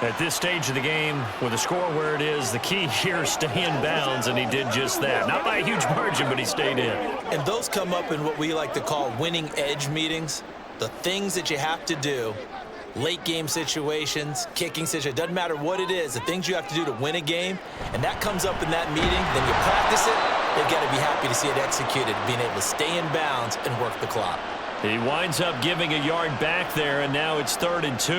At this stage of the game, with the score where it is, the key here is stay in bounds, and he did just that. Not by a huge margin, but he stayed in. And those come up in what we like to call winning edge meetings. The things that you have to do, late game situations, kicking situations, doesn't matter what it is, the things you have to do to win a game, and that comes up in that meeting, then you practice it, they've got to be happy to see it executed, being able to stay in bounds and work the clock. He winds up giving a yard back there, and now it's 3rd and 2.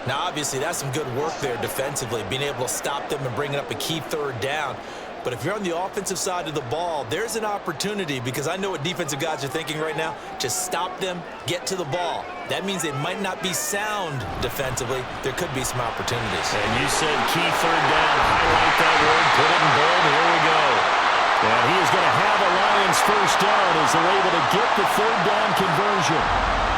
Now, obviously, that's some good work there defensively, being able to stop them and bringing up a key 3rd down. But if you're on the offensive side of the ball, there's an opportunity, because I know what defensive guys are thinking right now. Just stop them, get to the ball. That means they might not be sound defensively. There could be some opportunities. And you said key 3rd down. Highlight that word, put it in bold. Here we go. And he is going to have a Lions 1st down as they're able to get the 3rd down conversion.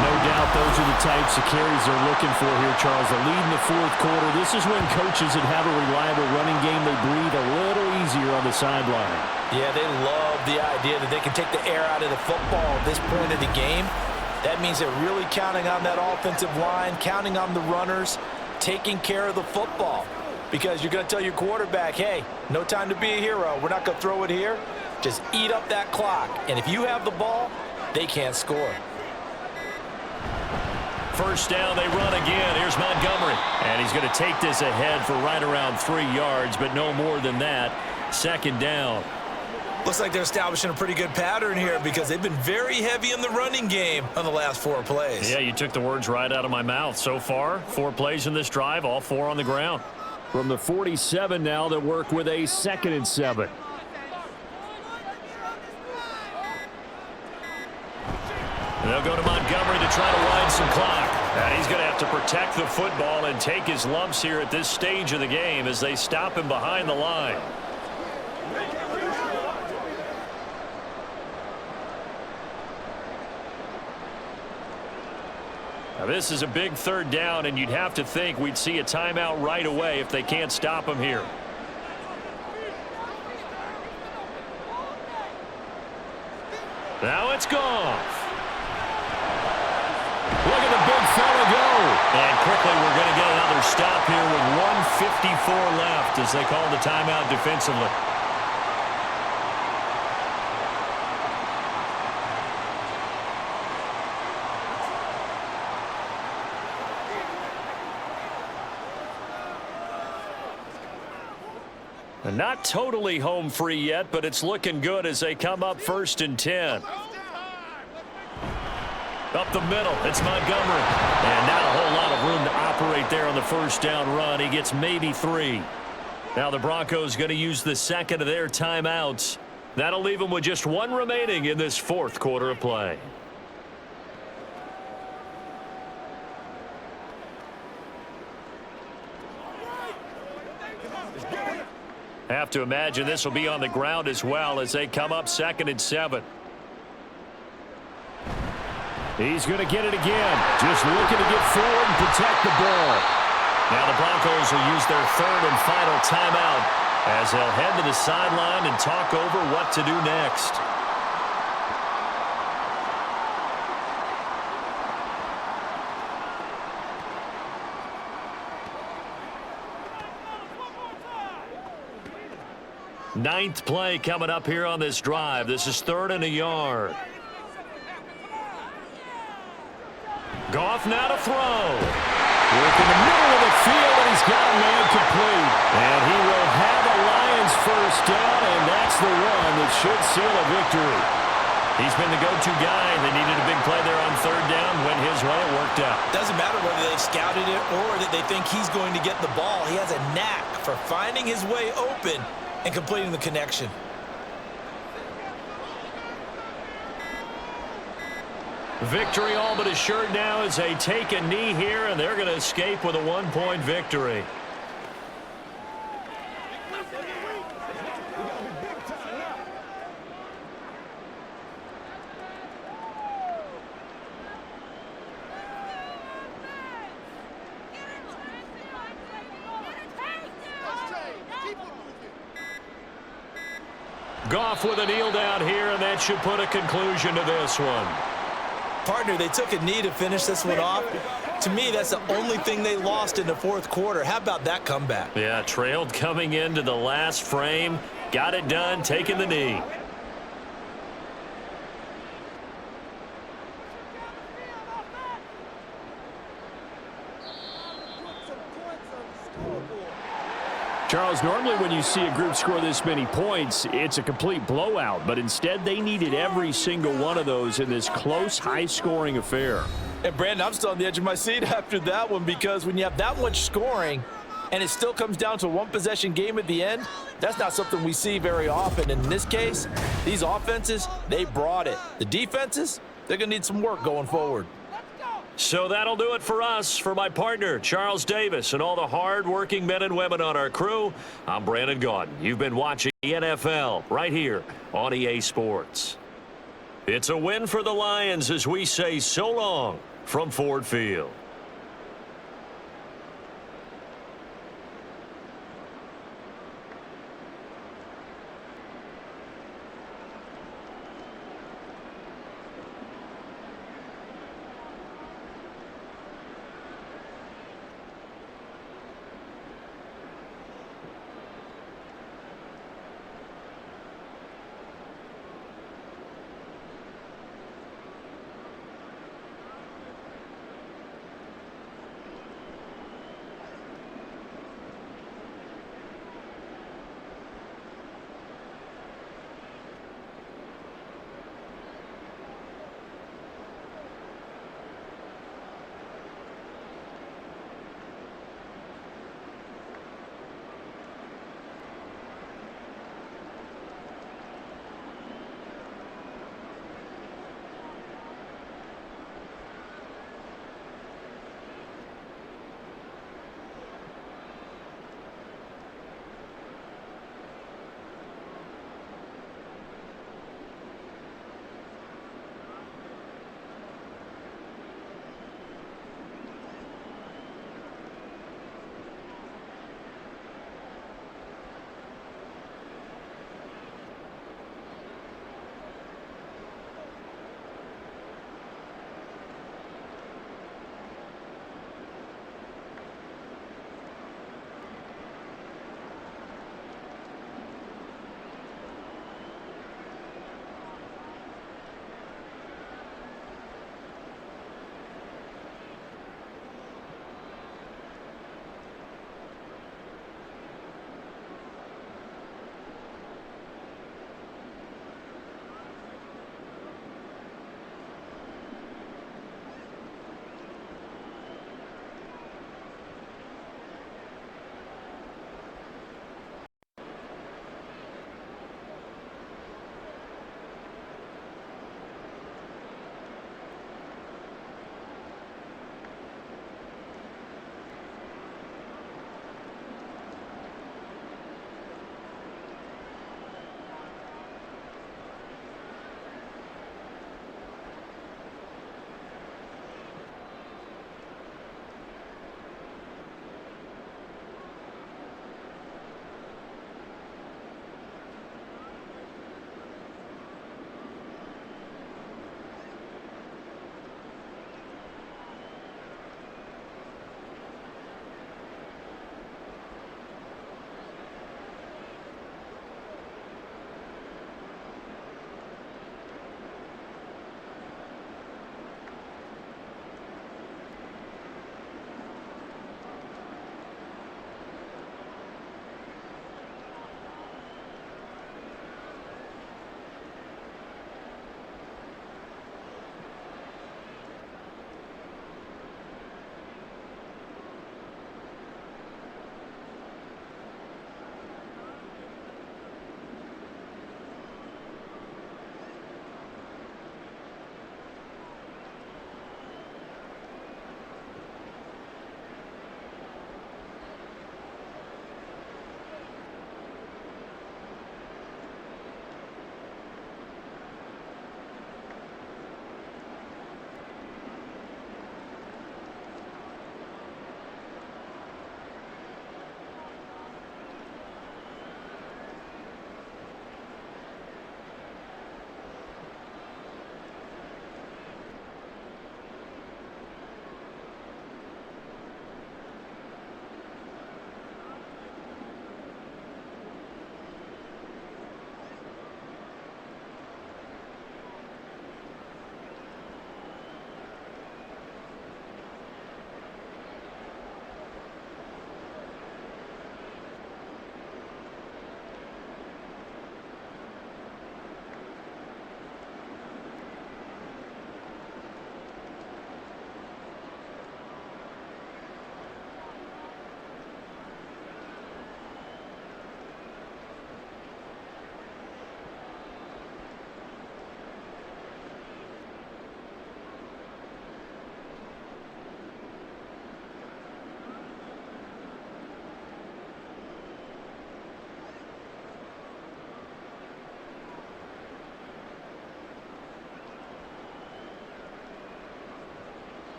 No doubt those are the types of carries they're looking for here, Charles. The lead in the 4th quarter. This is when coaches that have a reliable running game, they breathe a little easier on the sideline. Yeah, they love the idea that they can take the air out of the football at this point of the game. That means they're really counting on that offensive line, counting on the runners, taking care of the football. Because you're going to tell your quarterback, hey, no time to be a hero. We're not going to throw it here. Just eat up that clock. And if you have the ball, they can't score. 1st down, they run again. Here's Montgomery. And he's going to take this ahead for right around 3 yards, but no more than that. 2nd down. Looks like they're establishing a pretty good pattern here, because they've been very heavy in the running game on the last 4 plays. Yeah, you took the words right out of my mouth. So far, 4 plays in this drive, all 4 on the ground. From the 47 now, they work with a 2nd and 7. They'll go to Montgomery to try to wind some clock. And he's going to have to protect the football and take his lumps here at this stage of the game as they stop him behind the line. Now this is a big 3rd down, and you'd have to think we'd see a timeout right away if they can't stop him here. Now it's Goff. Look at the big fella go. And quickly we're going to get another stop here with 1:54 left as they call the timeout defensively. Not totally home free yet, but it's looking good as they come up 1st and 10. Up the middle, it's Montgomery. And not a whole lot of room to operate there on the 1st down run. He gets maybe 3. Now the Broncos going to use the 2nd of their timeouts. That'll leave them with just 1 remaining in this 4th quarter of play. Have to imagine this will be on the ground as well as they come up 2nd and 7. He's going to get it again. Just looking to get forward and protect the ball. Now the Broncos will use their 3rd and final timeout as they'll head to the sideline and talk over what to do next. Ninth play coming up here on this drive. This is 3rd and a yard. Goff now to throw. Work in the middle of the field, and he's got a man complete. And he will have a Lions first down, and that's the one that should seal a victory. He's been the go-to guy. They needed a big play there on 3rd down. Went his way. It worked out. Doesn't matter whether they've scouted it or that they think he's going to get the ball. He has a knack for finding his way open and completing the connection. Victory all but assured now as they take a knee here, and they're going to escape with a 1-point victory. Goff with a kneel down here, and that should put a conclusion to this one. Partner, they took a knee to finish this one off. To me, that's the only thing they lost in the 4th quarter. How about that comeback? Yeah, trailed coming into the last frame. Got it done, taking the knee. Charles, normally when you see a group score this many points, it's a complete blowout. But instead, they needed every single one of those in this close, high-scoring affair. And, Brandon, I'm still on the edge of my seat after that one, because when you have that much scoring and it still comes down to a one-possession game at the end, that's not something we see very often. In this case, these offenses, they brought it. The defenses, they're going to need some work going forward. So that'll do it for us. For my partner, Charles Davis, and all the hard-working men and women on our crew, I'm Brandon Gaudin. You've been watching the NFL right here on EA Sports. It's a win for the Lions as we say so long from Ford Field.